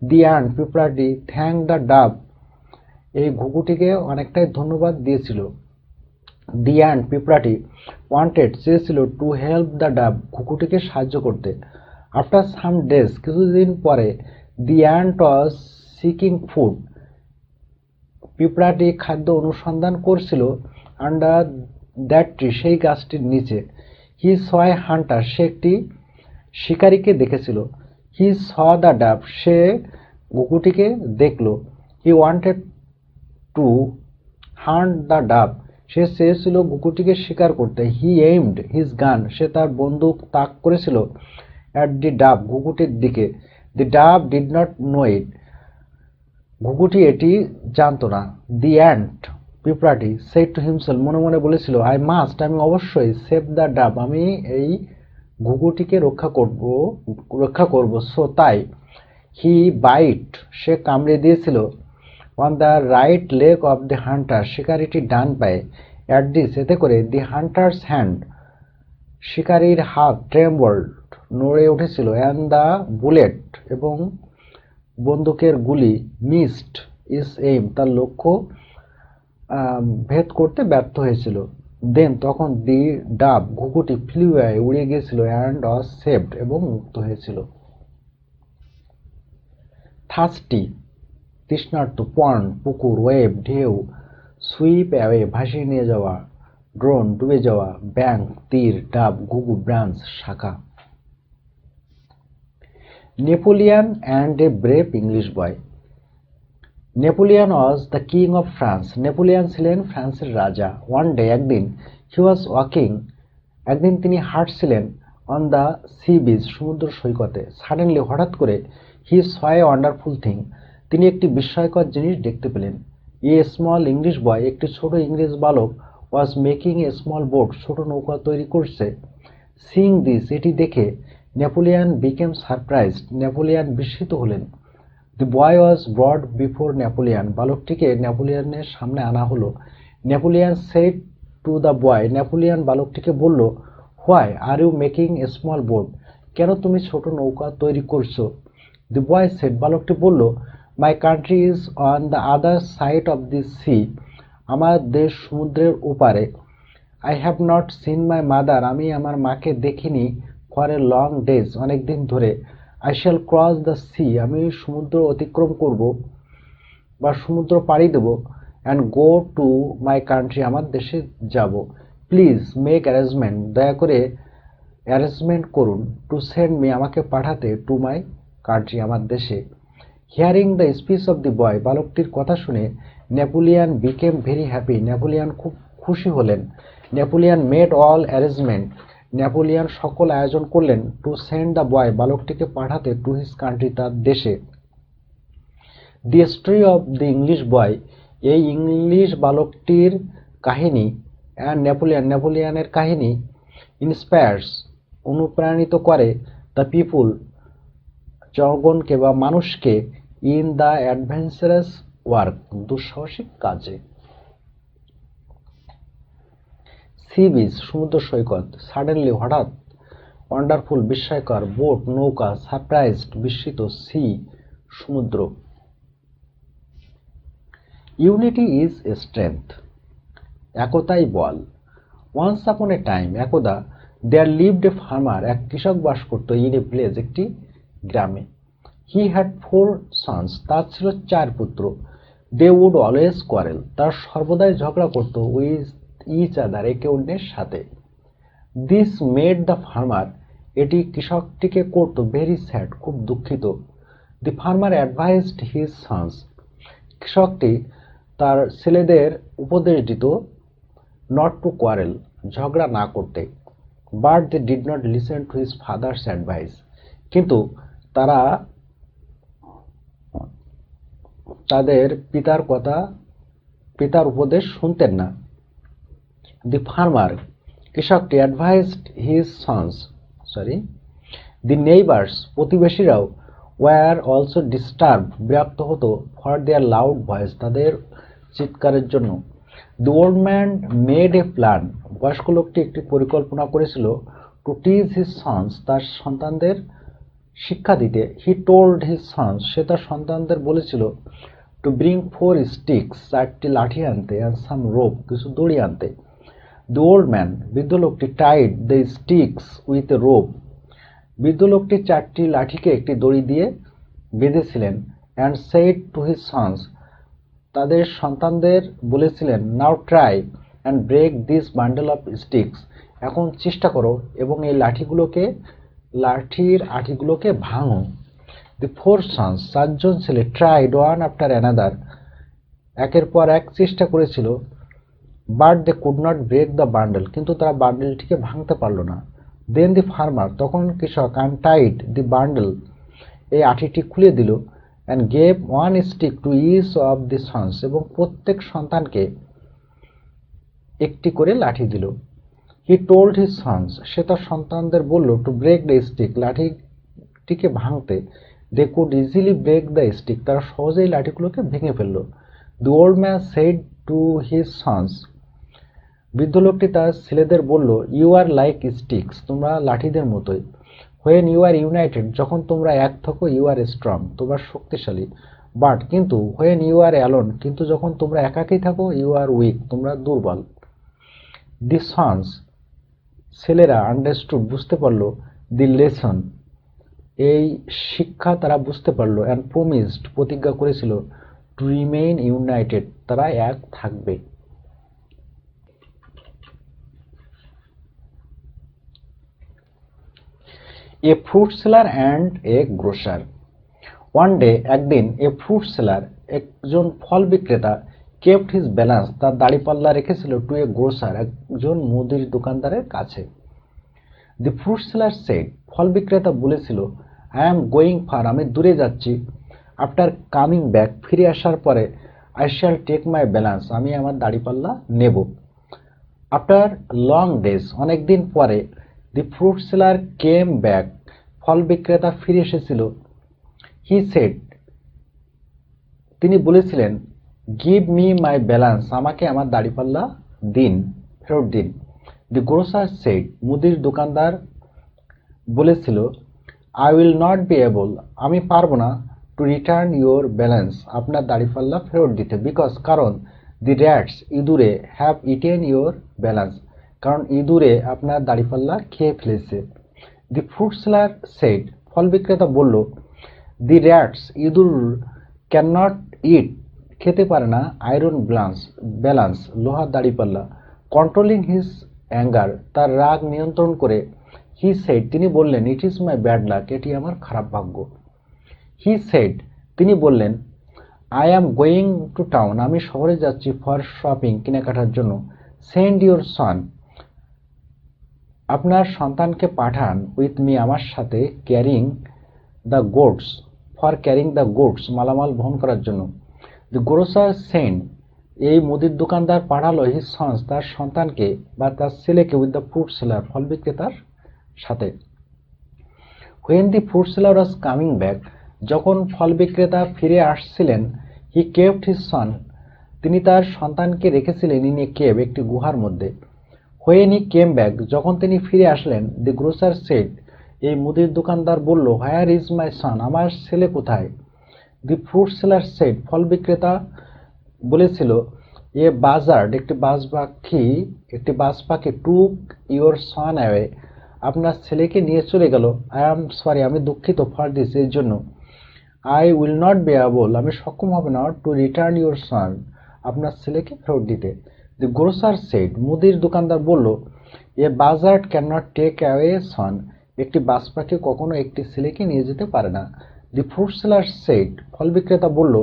[SPEAKER 1] দি অ্যান্ট, পিঁপড়াটি, থ্যাংক দ্য ডাব, এই ঘুঘুটিকে অনেকটাই ধন্যবাদ দিয়েছিল। দি অ্যান্ট, পিঁপড়াটি, ওয়ান্টেড, চেয়েছিল, টু হেল্প দ্য ডাব, ঘুঘুটিকে সাহায্য করতে। আফটার সাম ডেজ, কিছুদিন পরে, the ant was seeking food, পিঁপড়াটি খাদ্য অনুসন্ধান করছিল। আন্ডার দ্যাট ট্রি, সেই গাছটির নিচে। হি স এ হান্টার, সে একটি শিকারীকে দেখেছিল। হি স দ্য ডাব, সে ঘুঘুটিকে দেখল। He wanted to hunt the dove, সে চেয়েছিল ঘুঘুটিকে শিকার করতে। হি এইমড হিজ গান, সে তার বন্দুক তাক করেছিল। অ্যাট দি ডাব, ঘুঘুটির দিকে। দি ডাব ডিড নট নো ইট, ঘুঘুটি এটি জানত না। দি অ্যান্ট, পিঁপড়াটি, সেড টু হিমসেলফ, মনে মনে বলেছিল, আই মাস্ট, আমি অবশ্যই, সেভ দ্য ডাব, আমি এই ঘুঘুটিকে রক্ষা করব। সো তাই। হি বাইট, সে কামড়ে দিয়েছিল। On the right leg of the hunter, শিকারিটির ডান পায়ে। অ্যাট দিস, এতে করে। দি হান্টার্স হ্যান্ড, শিকারীর হাত। ট্রেমবল্ড, নড়ে উঠেছিল। অ্যান্ড দ্য বুলেট, এবং বন্দুকের গুলি। মিসড ইস এইম, তার লক্ষ্য ভেদ করতে ব্যর্থ হয়েছিল। দেন তখন দি ডাব ঘুঘুটি ফ্লিউ অ্যাওয়ে উড়ে গিয়েছিল অ্যান্ড ওয়াজ সেভড এবং মুক্ত হয়েছিল। থার্স্টি তৃষ্ণার্ত, পন্ড পুকুর, ওয়েভ ঢেউ, সুইপ অ্যাওয়ে ভাসিয়ে নিয়ে যাওয়া, ড্রোন ডুবে যাওয়া, ব্যাংক তীর, ডাব ঘুঘু ব্রাঞ্চ শাখা। Napoleon and a brave English boy. Napoleon was the king of France. Napoleon ছিলেন ফ্রান্সের রাজা। ওয়ান ডে একদিন, হি ওয়াজ ওয়াকিং, একদিন তিনি হাঁটছিলেন অন দ্য সি বিচ সমুদ্র সৈকতে। সাডেনলি হঠাৎ করে, হি স এ ওয়ান্ডারফুল থিং, তিনি একটি বিস্ময়কর জিনিস দেখতে পেলেন। এ স্মল ইংলিশ বয়, একটি ছোট ইংরেজ বালক, was making a small boat, ছোট নৌকা তৈরি করছে। সিইং দিস, এটি দেখে নেপোলিয়ান বিকেম সারপ্রাইজড, নেপোলিয়ান বিস্মিত হলেন। The boy was brought before Napoleon, বালকটিকে নেপোলিয়ানের সামনে আনা হলো। Napoleon said to the boy, Napoleon বালকটিকে বলল, why are you making a small boat, কেন তুমি ছোট নৌকা তৈরি করছো? দি বয় সেড, বালকটি বলল, my country is on the other side of this sea, আমার দেশ সমুদ্রের ওপারে। I have not seen my mother, আমি আমার মাকে দেখিনি ফর এ লং ডেজ, অনেকদিন ধরে। I shall cross the sea, আমি সমুদ্র অতিক্রম করব বা সমুদ্র পাড়ি দেব। And go to my country, আমার দেশে যাব। প্লিজ মেক অ্যারেঞ্জমেন্ট, দয়া করে অ্যারেঞ্জমেন্ট করুন। টু সেন্ড মি, আমাকে পাঠাতে, টু মাই কান্ট্রি, আমার দেশে। Hearing the speech of the boy, বালকটির কথা শুনে Napoleon became very happy, Napoleon খুব খুশি হলেন। Napoleon made all arrangement, Napoleon সকল আয়োজন করলেন। টু সেন্ড দ্য বয়, বালকটিকে পাঠাতে, টু হিজ কান্ট্রি, তার দেশে। The story of the English boy, এই ইংলিশ বালকটির কাহিনী, অ্যান্ড নেপোলিয়ান, নেপোলিয়ানের কাহিনী, ইন্সপায়ার্স, অনুপ্রাণিত করে, দ্য পিপুল, জনগণকে বা মানুষকে, ইন দ্য অ্যাডভেঞ্চারাস ওয়ার্ক, দুঃসাহসিক কাজে। সি বিচ, সমুদ্র সৈকত। সাডেনলি, হঠাৎ। ওয়ান্ডারফুল, বিস্ময়কর। বোট, নৌকা। সারপ্রাইজড, বিস্মিত। সি, সমুদ্র। ইউনিটি ইজ এ স্ট্রেংথ, একতাই বল। ওয়ান্স আপন এ টাইম, একদা, দেয়ার লিভড এ ফার্মার, এক কৃষক বাস করত, ইন এ ভিলেজ, একটি গ্রামে। হি হ্যাড 4 সন্স, তার ছিল 4 পুত্র। দে উড অলওয়েজ কোয়ারেল, তার সর্বদাই ঝগড়া করত, উইথ ইচ আদার, একে অন্যের সাথে। দিস মেড দ্য ফার্মার, এটি কৃষকটিকে করত, ভেরি স্যাড, খুব দুঃখিত। দি ফার্মার অ্যাডভাইসড হিজ সন্স, কৃষকটি তার ছেলেদের উপদেশ দিত, নট টু কোয়ারেল, ঝগড়া না করতে। But they did not listen to his father's advice, কিন্তু তারা তাদের পিতার উপদেশ শুনতেন না। দি ফার্মার, কৃষকটি, advised his sons, the neighbours, প্রতিবেশীরাও, ওয়ার অলসো ডিস্টার্ব, বিরক্ত হতো, ফর দেয়ার লাউড ভয়েস, তাদের চিৎকারের জন্য। The old man made a plan, বয়স্ক লোকটি একটি পরিকল্পনা করেছিল, টু টিজ হিজ সন্স, তার সন্তানদের শিক্ষা দিতে। হি টোল্ড হিজ সন্স, সে তার সন্তানদের বলেছিল, টু ব্রিং 4 স্টিক্স, 4টি লাঠি আনতে, অ্যান্ড সাম রোপ, কিছু দড়ি আনতে। দি ওল্ড ম্যান, বৃদ্ধ লোকটি, tied the sticks with a rope, বৃদ্ধ লোকটি 4টি লাঠিকে একটি দড়ি দিয়ে বেঁধেছিলেন। And said to his sons, তাদের সন্তানদের বলেছিলেন, now try and break this bundle of sticks, এখন চেষ্টা করো এবং এই লাঠির আঠিগুলোকে ভাঙো। দি 4 সন্স, 4জন ছেলে, ট্রাইড ওয়ান আফটার অ্যানাদার, একের পর এক চেষ্টা করেছিল। But they could not break the bundle, কিন্তু তারা বান্ডেলটিকে ভাঙতে পারল না। দেন দি ফার্মার, তখন কৃষক, আনটাইড দি বান্ডেল, এই আঠিটি খুলে দিল। And gave 1 stick to each of the sons, এবং প্রত্যেক সন্তানকে একটি করে লাঠি দিল। হি টোল্ড হিজ সন্স, সে তার সন্তানদের বলল, টু ব্রেক দ্য স্টিক, লাঠিটিকে ভাঙতে। They could easily break the stick, তারা সহজেই লাঠিগুলোকে ভেঙে ফেলল। The old man said to his sons, বৃদ্ধ লোকটি তার ছেলেদের বলল, ইউ আর লাইক স্টিক্স, তোমরা লাঠিদের মতোই। হোয়েন ইউ আর ইউনাইটেড, যখন তোমরা এক থাকো, ইউ আর স্ট্রং, তোমরা শক্তিশালী। বাট, কিন্তু, হোয়েন ইউ আর অ্যালোন, কিন্তু যখন তোমরা একাকী থাকো, ইউ আর উইক, তোমরা দুর্বল। দি সন্স ছেলেরা আন্ডারস্টুড বুঝতে পারলো, দি লেসন এই শিক্ষা তারা বুঝতে পারলো, অ্যান্ড প্রমিসড প্রতিজ্ঞা করেছিল, টু রিমেইন ইউনাইটেড তারা এক থাকবে। এ fruit seller and a grosser. One day একদিন এ ফ্রুট সেলার একজন ফল বিক্রেতা কেপ্ট হিজ ব্যালেন্স তার দাড়িপাল্লা রেখেছিল টু এ গ্রোসার একজন মুদির দোকানদারের কাছে। দি ফ্রুট সেলার সেড ফল বিক্রেতা বলেছিল, আই অ্যাম গোয়িং ফার আমি দূরে যাচ্ছি। আফটার কামিং ব্যাক ফিরে আসার পরে I shall take my balance আমি আমার দাড়িপাল্লা নেব। আফটার লং ডেজ অনেকদিন পরে the fruit seller came back ফল বিক্রেতা ফিরে এসেছিল। হি সেড তিনি বলেছিলেন, গিভ মি মাই ব্যালেন্স আমাকে আমার দাড়িপাল্লা দিন, ফেরত দিন। দি গ্রোসার সেড মুদির দোকানদার বলেছিল, I will not be able আমি পারবো না, টু রিটার্ন ইউর ব্যালেন্স আপনার দাড়িপাল্লা ফেরত দিতে, বিকজ কারণ দি র্যাটস ইঁদুরে হ্যাভ ইটেন ইউর ব্যালেন্স কারণ ইঁদুরে আপনার দাড়িপাল্লা খেয়ে ফেলেছে। দি ফ্রুট সেলার সেড ফল বিক্রেতা বলল, দি র্যাটস ইঁদুর ক্যান নট ইট খেতে পারে না আয়রন ব্যালেন্স লোহার দাড়িপাল্লা। কন্ট্রোলিং হিজ অ্যাঙ্গার তার রাগ নিয়ন্ত্রণ করে, হি সেড তিনি বললেন, it is my bad luck এটি আমার খারাপ ভাগ্য। হি সেড তিনি বললেন, I am going to town আমি শহরে যাচ্ছি ফর শপিং কেনাকাটার জন্য। সেন্ড ইউর সন আপনার সন্তানকে পাঠান, উইথ মি আমার সাথে, carrying the goods for carrying the goods মালামাল বহন করার জন্য। দি গ্রোসার সেন্ড এই মুদির দোকানদার পাঠালো হিজ সন্স তার সন্তানকে বা তার ছেলেকে, উইথ দ্য ফ্রুট সেলার ফল বিক্রেতার সাথে। When the fruit seller was coming back যখন ফল বিক্রেতা ফিরে আসছিলেন, হি কেপ্ট হিজ সন তিনি তার সন্তানকে রেখেছিলেন ইন এ কেভ একটি গুহার মধ্যে। হোয়েন হি কেম ব্যাক যখন তিনি ফিরে আসলেন, দি গ্রোসার সেড এই মুদির দোকানদার বলল, হোয়ার ইজ মাই সন আমার ছেলে কোথায়? দি ফ্রুট সেলার সেড ফল বিক্রেতা বলেছিল, এ বাজার্ড একটি বাজ পাখি টুক ইউর সন অ্যাওয়ে আপনার ছেলেকে নিয়ে চলে গেল। আই অ্যাম সরি আমি দুঃখিত ফর দিস এর জন্য। I will not be able আমি সক্ষম হবে না, টু রিটার্ন ইউর সন আপনার ছেলেকে ফেরত দিতে। দি গ্রোসার সেড মুদির দোকানদার বলল, এ বাজার্ড ক্যান নট টেক অ্যাওয়ে সন একটি বাজ পাখি কখনো একটি ছেলেকে নিয়ে যেতে পারে না। দি ফ্রুট সেলার সেড ফল বিক্রেতা বলল,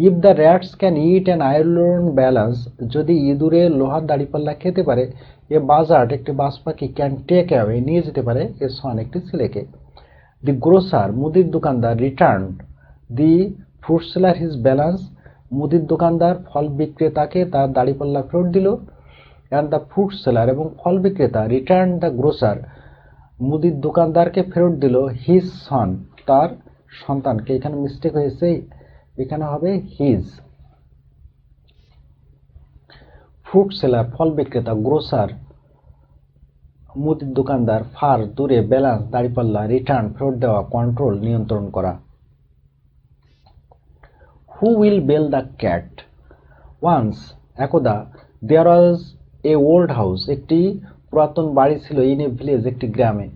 [SPEAKER 1] if the rats can it an iron balance যদি ইঁদুরে লোহার দাড়িপাল্লা খেতে পারে, এ বাজার্ড একটি বাজ পাখি ক্যান টেক অ্যাওয়ে নিয়ে যেতে পারে এ সন একটি ছেলেকে। দি গ্রোসার মুদির দোকানদার রিটার্ন দি ফ্রুট সেলার হিজ ব্যালেন্স মুদির দোকানদার ফল বিক্রেতাকে তার দাড়িপাল্লা ফেরত দিল। অ্যান্ড দ্য ফ্রুট সেলার এবং ফল বিক্রেতা রিটার্ন দ্য গ্রোসার মুদির দোকানদারকে ফেরত দিল হিজ সন তার সন্তানকে। এখানে মিস্টেক হয়েছে, এখানে হবে হিজ। ফ্রুট সেলার ফল বিক্রেতা, গ্রোসার মুদির দোকানদার, ফার দূরে, ব্যালেন্স দাড়িপাল্লা, রিটার্ন ফেরত দেওয়া, কন্ট্রোল নিয়ন্ত্রণ করা। Who will bell the cat? Once একদা there was A old house একটি পুরাতন বাড়ি ছিল, ইন এ ভিলেজ একটি গ্রামে।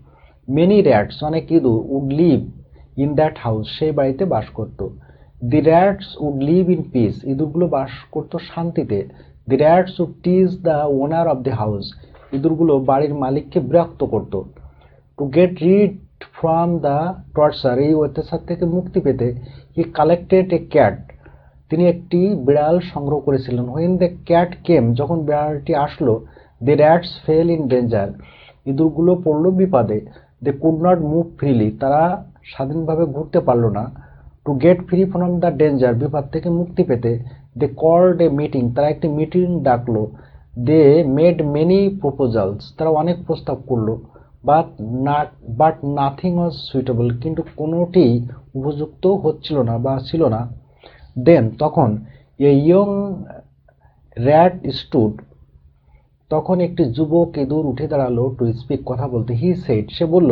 [SPEAKER 1] মেনি র্যাটস অনেক ইঁদুর would live in that house সেই বাড়িতে বাস করত। The rats would live in peace ইঁদুরগুলো বাস করত শান্তিতে। The rats would tease the owner of the house ইঁদুরগুলো বাড়ির মালিককে বিরক্ত করত। To get rid from the torture এই অত্যাচার থেকে মুক্তি পেতে, হি কালেক্টেড এ ক্যাট তিনি একটি বিড়াল সংগ্রহ করেছিলেন। হোয়েন দ্য ক্যাট কেম যখন বিড়ালটি আসলো, the rats fell in danger ইঁদুরগুলো পড়ল বিপদে। They could not move freely তারা স্বাধীনভাবে ঘুরতে পারল না। To get free from the danger বিপদ থেকে মুক্তি পেতে, দে কল্ড এ মিটিং তারা একটি মিটিং ডাকলো। দে মেড মেনি প্রপোজালস তারা অনেক প্রস্তাব করলো। বাট নাথিং ওয়াজ সুইটেবল কিন্তু কোনোটি উপযুক্ত হচ্ছিল না বা ছিল না। দেন তখন এ ইয়ং র্যাট স্টুড তখন একটি যুবক ইঁদুর উঠে দাঁড়ালো টু স্পিক কথা বলতে। হি সেড সে বলল,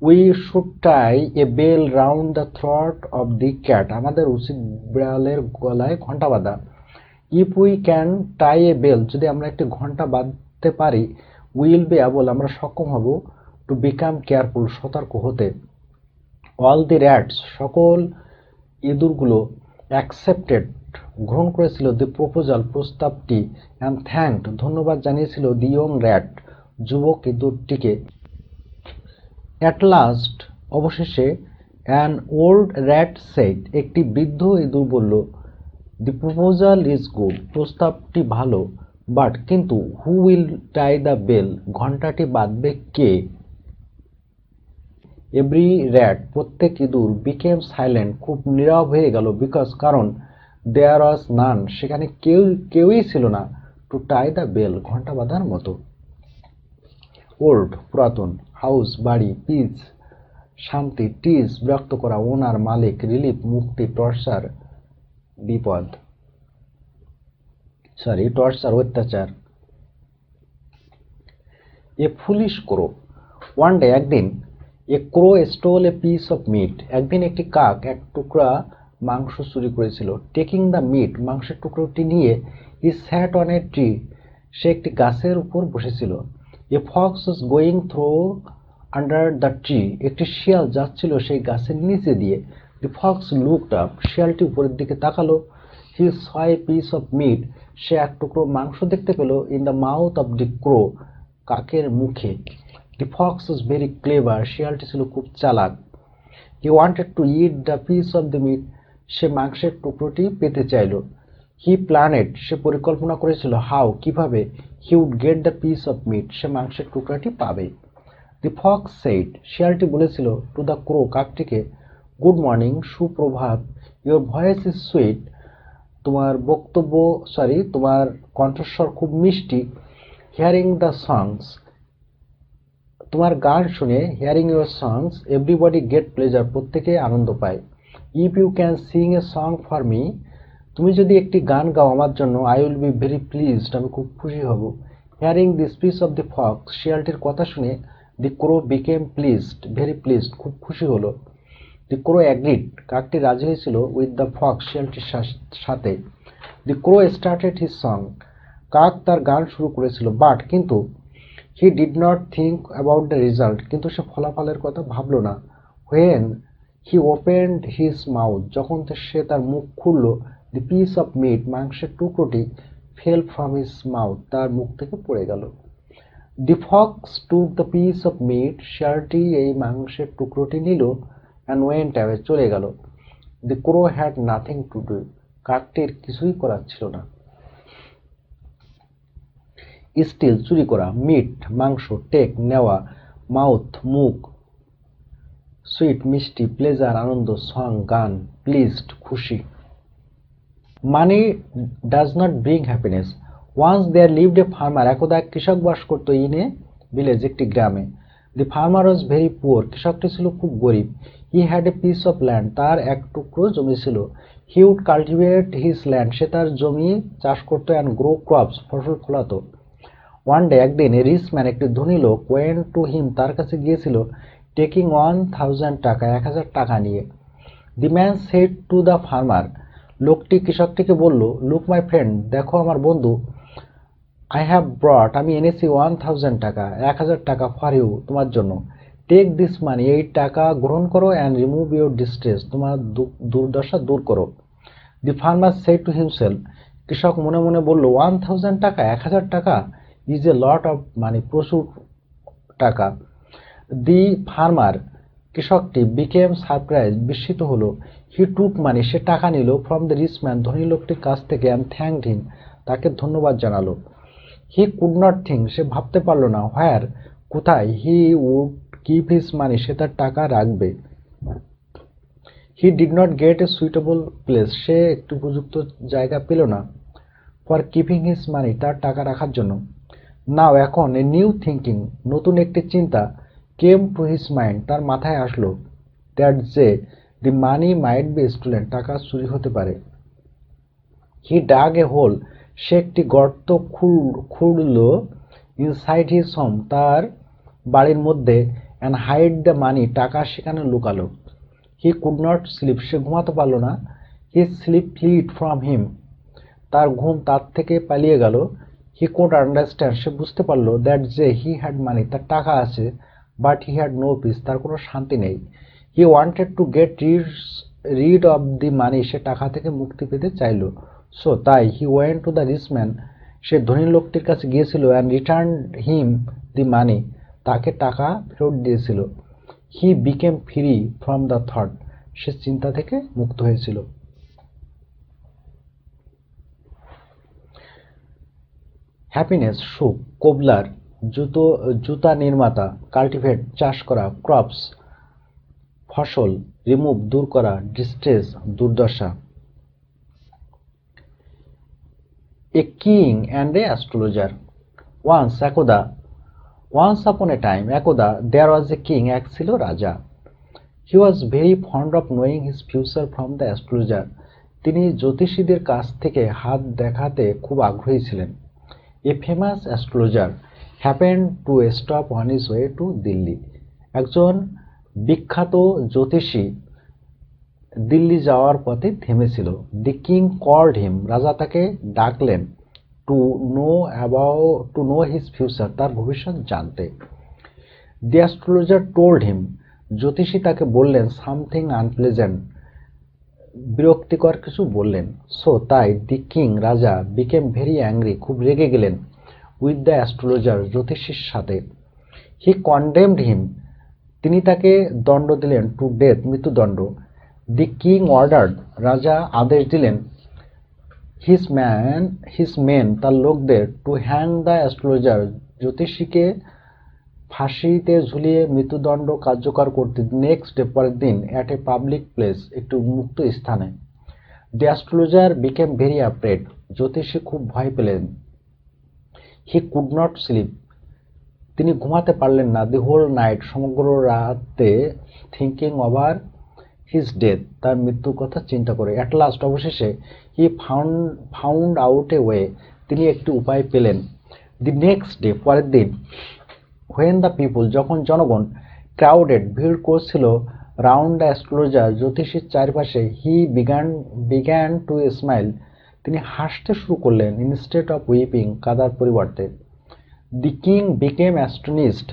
[SPEAKER 1] we should tie a bell round the throat of the cat আমাদের উচিত বিড়ালের গলায় ঘন্টা বাঁধা। If we can tie a bell যদি আমরা একটি ঘন্টা বাঁধতে করতে পারি, উইল বি এবল আমরা সক্ষম হব, টু বিকাম কেয়ারফুল সতর্ক হতে। অল দি র্যাটস সকল ইঁদুরগুলো অ্যাকসেপ্টেড গ্রহণ করেছিল দি প্রপোজাল প্রস্তাবটি, অ্যান্ড থ্যাঙ্কড ধন্যবাদ জানিয়েছিল দি ইয়ং র্যাট যুবক ইঁদুরটিকে। অ্যাট লাস্ট অবশেষে অ্যান ওল্ড র্যাট সেড একটি বৃদ্ধ ইঁদুর বলল, দি প্রপোজাল ইজ গুড প্রস্তাবটি ভালো, বাট কিন্তু who will tie the bell ঘণ্টাটি বাঁধবে কে? এভরি র্যাট প্রত্যেক ইঁদুর বিকেম সাইলেন্ট খুব নীরব হয়ে গেল, বিকজ কারণ দেয়ার ওয়াজ নান সেখানে কেউই ছিল না, টু টাই দ্য বেল ঘণ্টা বাঁধার মতো। ওল্ড পুরাতন, হাউস বাড়ি, পিস শান্তি, টিজ বিরক্ত করা, ওনার মালিক, রিলিফ মুক্তি, টর্চার বিপদ, টর্চার অত্যাচার। A foolish crow one day একদিন, a crow stole a piece of meat একদিন একটি কাক এক টুকরা মাংস চুরি করেছিল। টেকিং দ্য মিট মাংসের টুকরোটি নিয়ে, ই স্যাট অন এ ট্রি সে একটি গাছের উপর বসেছিল। A fox was going through under the tree একটি শিয়াল যাচ্ছিল সেই গাছের নিচে দিয়ে। দি ফক্স লুকড আপ শিয়ালটি উপরের দিকে তাকালো। He saw a piece of meat সে এক টুকরো মাংস দেখতে পেল, in the mouth of the crow কাকের মুখে। The fox was very clever শিয়ালটি ছিল খুব চালাক। He wanted to eat the piece of the meat সে মাংসের টুকরোটি পেতে চাইল। হি প্ল্যানেড সে পরিকল্পনা করেছিল, হাউ কিভাবে, he would get the piece of meat সে মাংসের টুকরাটি পাবে। দি ফক্স সেইড শিয়ালটি বলেছিল, টু দ্য ক্রো কাকটিকে, গুড মর্নিং সুপ্রভাত, ইয়োর ভয়েস ইজ সুইট তোমার কণ্ঠস্বর খুব মিষ্টি। হিয়ারিং দ্য সংস তোমার গান শুনে, hearing your songs everybody get pleasure প্রত্যেকে আনন্দ পায়। If you can sing a song for me তুমি যদি একটি গান গাও আমার জন্য, I will be very pleased আমি খুব খুশি হব। Hearing the speech of the fox শিয়ালটির কথা শুনে, the crow became pleased very pleased খুব খুশি হলো। দি ক্রো অ্যাগ্রিড কাকটি রাজি হয়েছিল, উইথ দ্য ফক্স শিয়ালটির সাথে। দি ক্রো স্টার্টেড হিজ সং কাক তার গান শুরু করেছিল, বাট কিন্তু হি did not think about the result কিন্তু সে ফলাফলের কথা ভাবল না। When he opened his mouth যখন সে তার মুখ খুলল, দি পিস অফ মিট মাংসের টুকরোটি ফেল ফ্রম হিজ মাউথ তার মুখ থেকে পড়ে গেল। The fox took the piece of meat শিয়ালটি এই মাংসের টুকরোটি নিল, অ্যান্ড ওয়েন্ট অ্যাওয়ে চলে গেল। The crow had nothing to do কাকটির কিছুই করার ছিল না। স্টিল চুরি করা, মিট মাংস, টেক নেওয়া, মাউথ মুখ, সুইট মিষ্টি, প্লেজার আনন্দ, সং গান, প্লিজড খুশি। Money does not bring happiness once there lived a farmer একদা এক কৃষক বাস করতো ইন এ ভিলেজ একটি গ্রামে। The farmer was very poor কৃষকটি ছিল খুব গরিব। He had a piece of land তার এক টুকরো জমি ছিল। He would cultivate his land সে তার জমি চাষ করতো, অ্যান্ড গ্রো ক্রপস ফসল ফলাতো। ওয়ান ডে একদিন এ রিচ ম্যান একটি ধনী লোক ওয়েন্ট টু হিম তার কাছে গিয়েছিল, টেকিং 1000 টাকা 1000 টাকা নিয়ে। The man said to the farmer লোকটি কৃষকটিকে বলল, লুক মাই ফ্রেন্ড দেখো আমার বন্ধু, আই হ্যাভ ব্রট আমি এনেছি 1000 টাকা 1000 টাকা ফর ইউ তোমার জন্য। টেক দিস মানি এই টাকা গ্রহণ করো, অ্যান্ড রিমুভ ইউর ডিস্ট্রেস তোমার দুর্দশা দূর করো। দি ফার্মার সেড টু হিমসেলফ কৃষক মনে মনে বলল, 1000 টাকা 1000 টাকা is a lot of money প্রচুর টাকা। দি ফার্মার কৃষকটি বিকেম সারপ্রাইজ বিস্মিত হলো। হি টুক মানি সে টাকা নিল, ফ্রম দ্য রিচ ম্যান ধনী লোকটির কাছ থেকে, অ্যান্ড থ্যাঙ্কড হিম তাকে ধন্যবাদ জানালো। হি কুড নট থিঙ্ক সে ভাবতে পারল না, হোয়ার কোথায়, he would keep his money সে তার টাকা রাখবে। He did not get a suitable place সে একটি উপযুক্ত জায়গা পেল না, ফর কিপিং হিজ মানি তার টাকা রাখার জন্য। নাও এখন এ নিউ থিঙ্কিং নতুন একটি চিন্তা, কেম টু হিজ মাইন্ড তার মাথায় আসলো, দ্যাট যে দি মানি মাইট বি স্টোলেন টাকা চুরি হতে পারে। হি ডাগ এ হোল সে একটি গর্ত খুঁড়ল, ইনসাইড হিজ হোম তার বাড়ির মধ্যে, অ্যান্ড হাইড দ্য মানি টাকা সেখানে লুকালো। হি কুড নট স্লিপ সে ঘুমাতে পারল না। His sleep fled from him তার ঘুম তার থেকে পালিয়ে গেল। হি কুড আন্ডারস্ট্যান্ড, সে বুঝতে পারলো, দ্যাট যে হি হ্যাড মানি, তার টাকা আছে, but he had no peace, তার কোনো শান্তি নেই। He wanted to get rid of the money, সে টাকা থেকে মুক্তি পেতে চাইল। সো তাই he went to the rich man, সে ধনী লোকটির কাছে গিয়েছিল, অ্যান্ড রিটার্ন হিম দি মানি, তাকে টাকা ফেরত দিয়েছিল। He became free from the thought, সে চিন্তা থেকে মুক্ত হয়েছিল। হ্যাপিনেস, সুখ। কোবলার, জুতা নির্মাতা। কাল্টিভেট, চাষ করা। ক্রপস, ফসল। রিমুভ, দূর করা। ডিস্ট্রেস, দুর্দশা। A king and a astrologer. Once upon a time, একদা, দেয়ার ওয়াজ এ কিং, এক ছিল রাজা। He was very fond of knowing his future from the astrologer, তিনি জ্যোতিষীদের কাছ থেকে হাত দেখাতে খুব আগ্রহী ছিলেন। A famous astrologer happen to stop on his way to Delhi, একজন বিখ্যাত জ্যোতিষী দিল্লি যাওয়ার পথে থেমেছিল। দি কিং কল্ড হিম, রাজা তাকে ডাকলেন, টু নো হিজ ফিউচার, তার ভবিষ্যৎ জানতে। দি অ্যাস্ট্রোলজার টোল্ড হিম, জ্যোতিষী তাকে বললেন, সামথিং আনপ্লেজেন্ট, বিরক্তিকর কিছু বললেন। সো তাই দি কিং, রাজা, বিকেম ভেরি অ্যাংরি, খুব রেগে গেলেন, উইথ দ্য অ্যাস্ট্রোলজার, জ্যোতিষীর সাথে। হি কন্ডেমড হিম, তিনি তাকে দণ্ড দিলেন, টু ডেথ, মৃত্যুদণ্ড। দি কিং অর্ডার্ড, রাজা আদেশ দিলেন, হিজ মেন, তার লোকদের, টু হ্যাং দ্য অ্যাস্ট্রোলজার, জ্যোতিষীকে ফাঁসিতে ঝুলিয়ে মৃত্যুদণ্ড কার্যকর করতে। নেক্সট ডে, পরের দিন, অ্যাট এ পাবলিক প্লেস, একটি উন্মুক্ত স্থানে। The astrologer became very afraid, জ্যোতিষী খুব ভয় পেলেন। হি কুড নট স্লিপ, তিনি ঘুমাতে পারলেন না। দি হোল নাইট, সমগ্র রাতে, থিঙ্কিং ওভার হিজ ডেথ, তার মৃত্যুর কথা চিন্তা করে। অ্যাট লাস্ট, অবশেষে, he found out a way, তিনি একটি উপায় পেলেন। দি নেক্সট ডে, পরের দিন, হোয়েন দ্য পিপুল, যখন জনগণ, ক্রাউডেড, ভিড় করছিল, রাউন্ড দ্য অ্যাস্ট্রোলজার, জ্যোতিষীর চারপাশে, হি বিগ্যান টু স্মাইল, তিনি হাসতে শুরু করলেন, ইনস্টেড অফ উইপিং, কাদার পরিবর্তে। দি কিং বিকেম অ্যাস্টনিশড,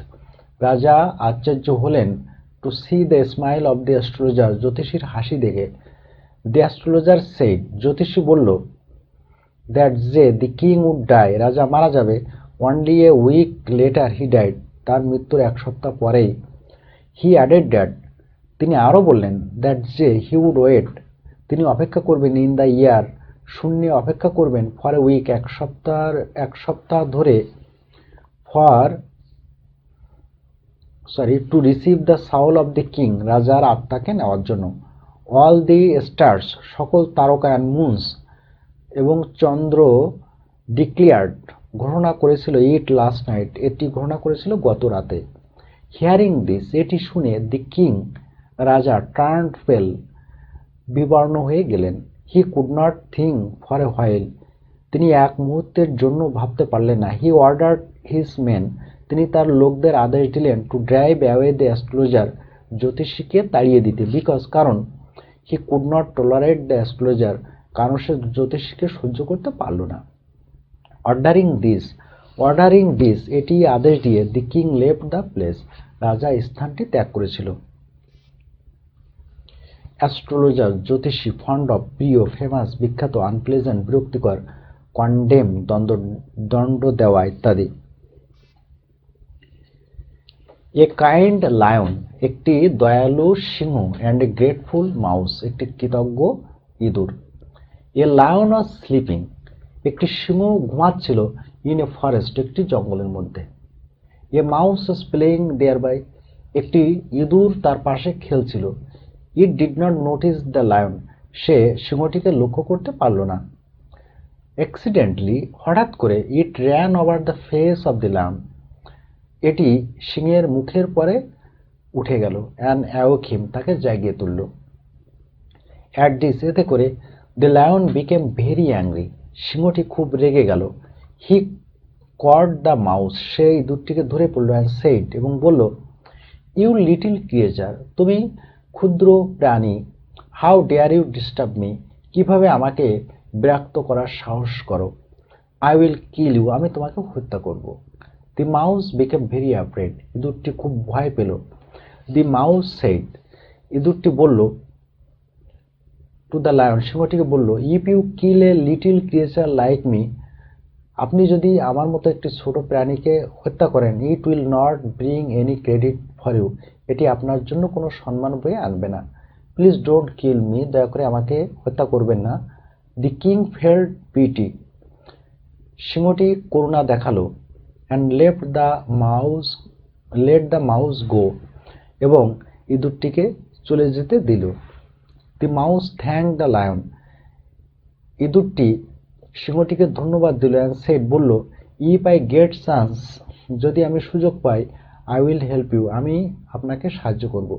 [SPEAKER 1] রাজা আশ্চর্য হলেন, to see the smile of the astrologer, জ্যোতিষীর হাসি দেখে। দ্য অ্যাস্ট্রোলজার সেইড, জ্যোতিষী বলল, দ্যাট যে দি কিং উড ডাই, রাজা মারা যাবে। Only a week later he died, তার মৃত্যুর এক সপ্তাহ পরেই। হি অ্যাডেড দ্যাট, তিনি আরও বললেন, দ্যাট যে হি উড ওয়েট, তিনি অপেক্ষা করবেন, ইন দ্য ইয়ার, শূন্যে অপেক্ষা করবেন, ফর এ উইক, এক সপ্তাহ ধরে, to receive the Saul of the king, রাজার আত্মাকে নেওয়ার জন্য। অল দি স্টার্স, সকল তারকা, অ্যান্ড মুনস, এবং চন্দ্র, ডিক্লিয়ার্ড, ঘোষণা করেছিল, ইট লাস্ট নাইট, এটি ঘোষণা করেছিল গত রাতে। হিয়ারিং দিস, এটি শুনে, দি কিং, রাজা, টার্নড পেল, বিবর্ণ হয়ে গেলেন। হি could not think for a while, তিনি এক মুহূর্তের জন্য ভাবতে পারলেন না। হি অর্ডার্ড হিজ মেন, তিনি তার লোকদের আদেশ দিলেন, to drive away the astrologer, জ্যোতিষীকে তাড়িয়ে দিতে। বিকজ, কারণ, he could not tolerate the astrologer, কারণ সে জ্যোতিষীকে সহ্য করতে পারল না। অর্ডারিং দিস, এটি আদেশ দিয়ে, the king left the place, রাজা স্থানটি ত্যাগ করেছিল। অ্যাস্ট্রোলজার, জ্যোতিষী, ফন্ড অফ, প্রিয়, ফেমাস, বিখ্যাত, আনপ্লেজেন্ট, বিরক্তিকর, কন্ডেম, দণ্ড দেওয়া, ইত্যাদি। এ কাইন্ড লায়ন, একটি দয়ালু সিংহ, অ্যান্ড এ গ্রেটফুল মাউস, একটি কৃতজ্ঞ ইঁদুর। এ লায়ন ওয়াজ স্লিপিং, একটি সিংহ ঘুমাচ্ছিল, ইন এ ফরেস্ট, একটি জঙ্গলের মধ্যে। A mouse was playing there by, একটি ইঁদুর তার পাশে খেলছিল। It did not notice the lion, সে সিংহটিকে লক্ষ্য করতে পারল না। অ্যাক্সিডেন্টলি, হঠাৎ করে, it ran over the face of the lion, এটি সিংহের মুখের পরে উঠে গেল। অ্যান্ড অ্যাওক হিম, তাকে জাগিয়ে তুলল। অ্যাট দিস, এতে করে, the lion became very angry, সিংহটি খুব রেগে গেল। হি কট দ্য মাউস, সেই ইঁদুরটিকে ধরে পড়ল, অ্যান্ড সেইড, এবং বলল, ইউ লিটল ক্রিয়েচার, তুমি ক্ষুদ্র প্রাণী, how dare you disturb me, কিভাবে আমাকে বিরক্ত করার সাহস করো। আই উইল কিল ইউ, আমি তোমাকে হত্যা করব। দি মাউস বিকেম ভেরি অ্যাফ্রেড, ইঁদুরটি খুব ভয় পেল। দি মাউস সেড, ইঁদুরটি বলল টু দ্য লায়ন, সিংহটিকে বলল, if you kill a little creature like me, আপনি যদি আমার মতো একটি ছোট প্রাণীকে হত্যা করেন, it will not bring any credit for you, এটি আপনার জন্য কোনো সম্মান বয়ে আনবে না। প্লিজ ডোন্ট কিল মি, দয়া করে আমাকে হত্যা করবেন না। দি কিং ফেল্ট পিটি, সিংহটি করুণা দেখালো। অ্যান্ড লেট দ্য মাউস গো, এবং ইঁদুরটিকে চলে যেতে দিল। দি মাউস থ্যাঙ্ক দ্য লায়ন, ইঁদুরটি সিংহটিকে ধন্যবাদ দিল। অ্যান্ড সেড, বলল, ইফ আই গেট চান্স, যদি আমি সুযোগ পাই, আই উইল হেল্প ইউ, আমি আপনাকে সাহায্য করব।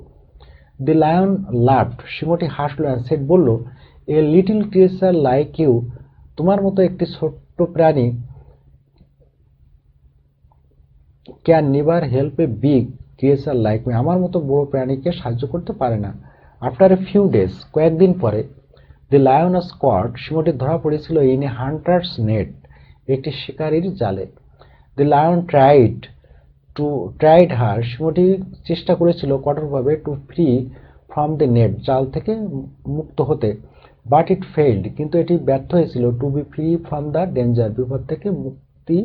[SPEAKER 1] দি লায়ন লাফড, সিংহটি হাসলো। অ্যান্ড সেড, বলল, a little creature like you, তোমার মতো একটি ছোট্ট প্রাণী can never help a big creature like me, আমার মতো বড় প্রাণীকে সাহায্য করতে পারে না। আফটার এ ফিউ ডেজ, কয়েকদিন পরে, দি লায়ন ওয়াজ কট, সিংহটি ধরা পড়েছিল ইন এ হান্টার্স নেট, একটি শিকারীর জালে। দি লায়ন ট্রাইড হার, সিংহটি চেষ্টা করেছিল কঠোরভাবে to free from the net, জাল থেকে মুক্ত হতে। বাট ইট ফেইল্ড, কিন্তু এটি ব্যর্থ হয়েছিল। To be free from the danger, বিপদ থেকে মুক্তি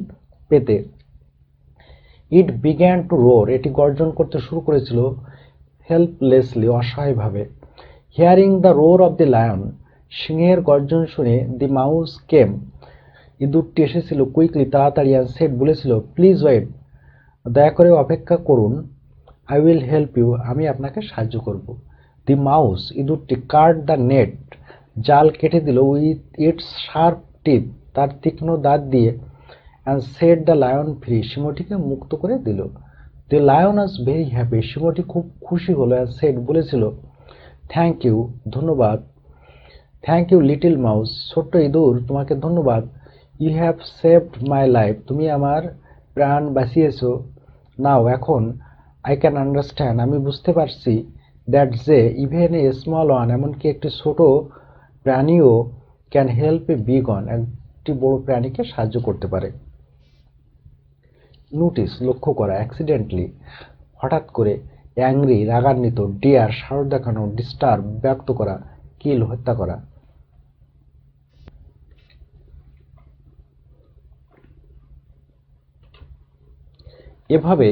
[SPEAKER 1] পেতে। ইট বিগ্যান টু রোর, এটি গর্জন করতে শুরু করেছিল। হেল্পলেসলি, অসহায়ভাবে। Hearing the roar of the lion, সিংহের গর্জন শুনে, দি মাউস কেম, ইঁদুরটি এসেছিল। কুইকলি, তাড়াতাড়ি। অ্যান্ড সেড, বলেছিল, প্লিজ ওয়েট, দয়া করে অপেক্ষা করুন। আই উইল হেল্প ইউ, আমি আপনাকে সাহায্য করব। দি মাউস, ইঁদুরটি, কাট দ্য নেট, জাল কেটে দিল। উইথ ইটস শার্প টিপ, তার তীক্ষ্ণ দাঁত দিয়ে। And set the lion free, সিংহটিকে মুক্ত করে দিল। The lion was very happy, সিংহটি খুব খুশি হলো। অ্যান্ড সেট, বলেছিল, থ্যাংক ইউ, ধন্যবাদ। থ্যাংক ইউ লিটল মাউস, ছোট্ট ইঁদুর, তোমাকে ধন্যবাদ। You have saved my life, তুমি আমার প্রাণ বাঁচিয়েছ। নাও, এখন, আই ক্যান আন্ডারস্ট্যান্ড, আমি বুঝতে পারছি, দ্যাট যে ইভেন এ স্মল ওয়ান, এমনকি একটি ছোট প্রাণীও can help a big one, একটি বড় প্রাণীকে সাহায্য করতে পারে। নোটিস, লক্ষ্য করা। অ্যাক্সিডেন্টলি, হঠাৎ করে। অ্যাংরি, রাগান্বিত। ডিয়ার, সাহস দেখানো। ডিস্টার্ব, ব্যক্ত করা। কিল, হত্যা করা। এভাবে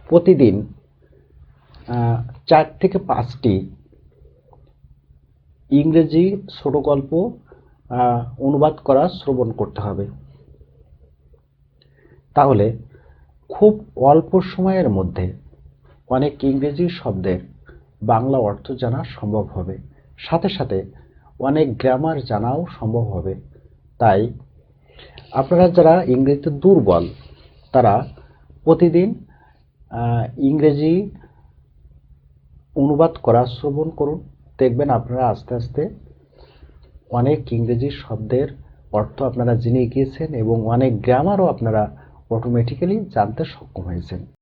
[SPEAKER 1] প্রতিদিন 4 থেকে 5টি ইংরেজি ছোট গল্প অনুবাদ করা শ্রবণ করতে হবে। তাহলে খুব অল্প সময়ের মধ্যে অনেক ইংরেজি শব্দের বাংলা অর্থ জানা সম্ভব হবে, সাথে সাথে অনেক গ্রামার জানাও সম্ভব হবে। তাই আপনারা যারা ইংরেজিতে দুর্বল, তারা প্রতিদিন ইংরেজি অনুবাদ করা শ্রবণ করুন। দেখবেন আপনারা আস্তে আস্তে অনেক ইংরেজি শব্দের অর্থ আপনারা জেনে গিয়েছেন এবং অনেক গ্রামারও আপনারা অটোমেটিক্যালি জানতে সক্ষম হয়েছেন।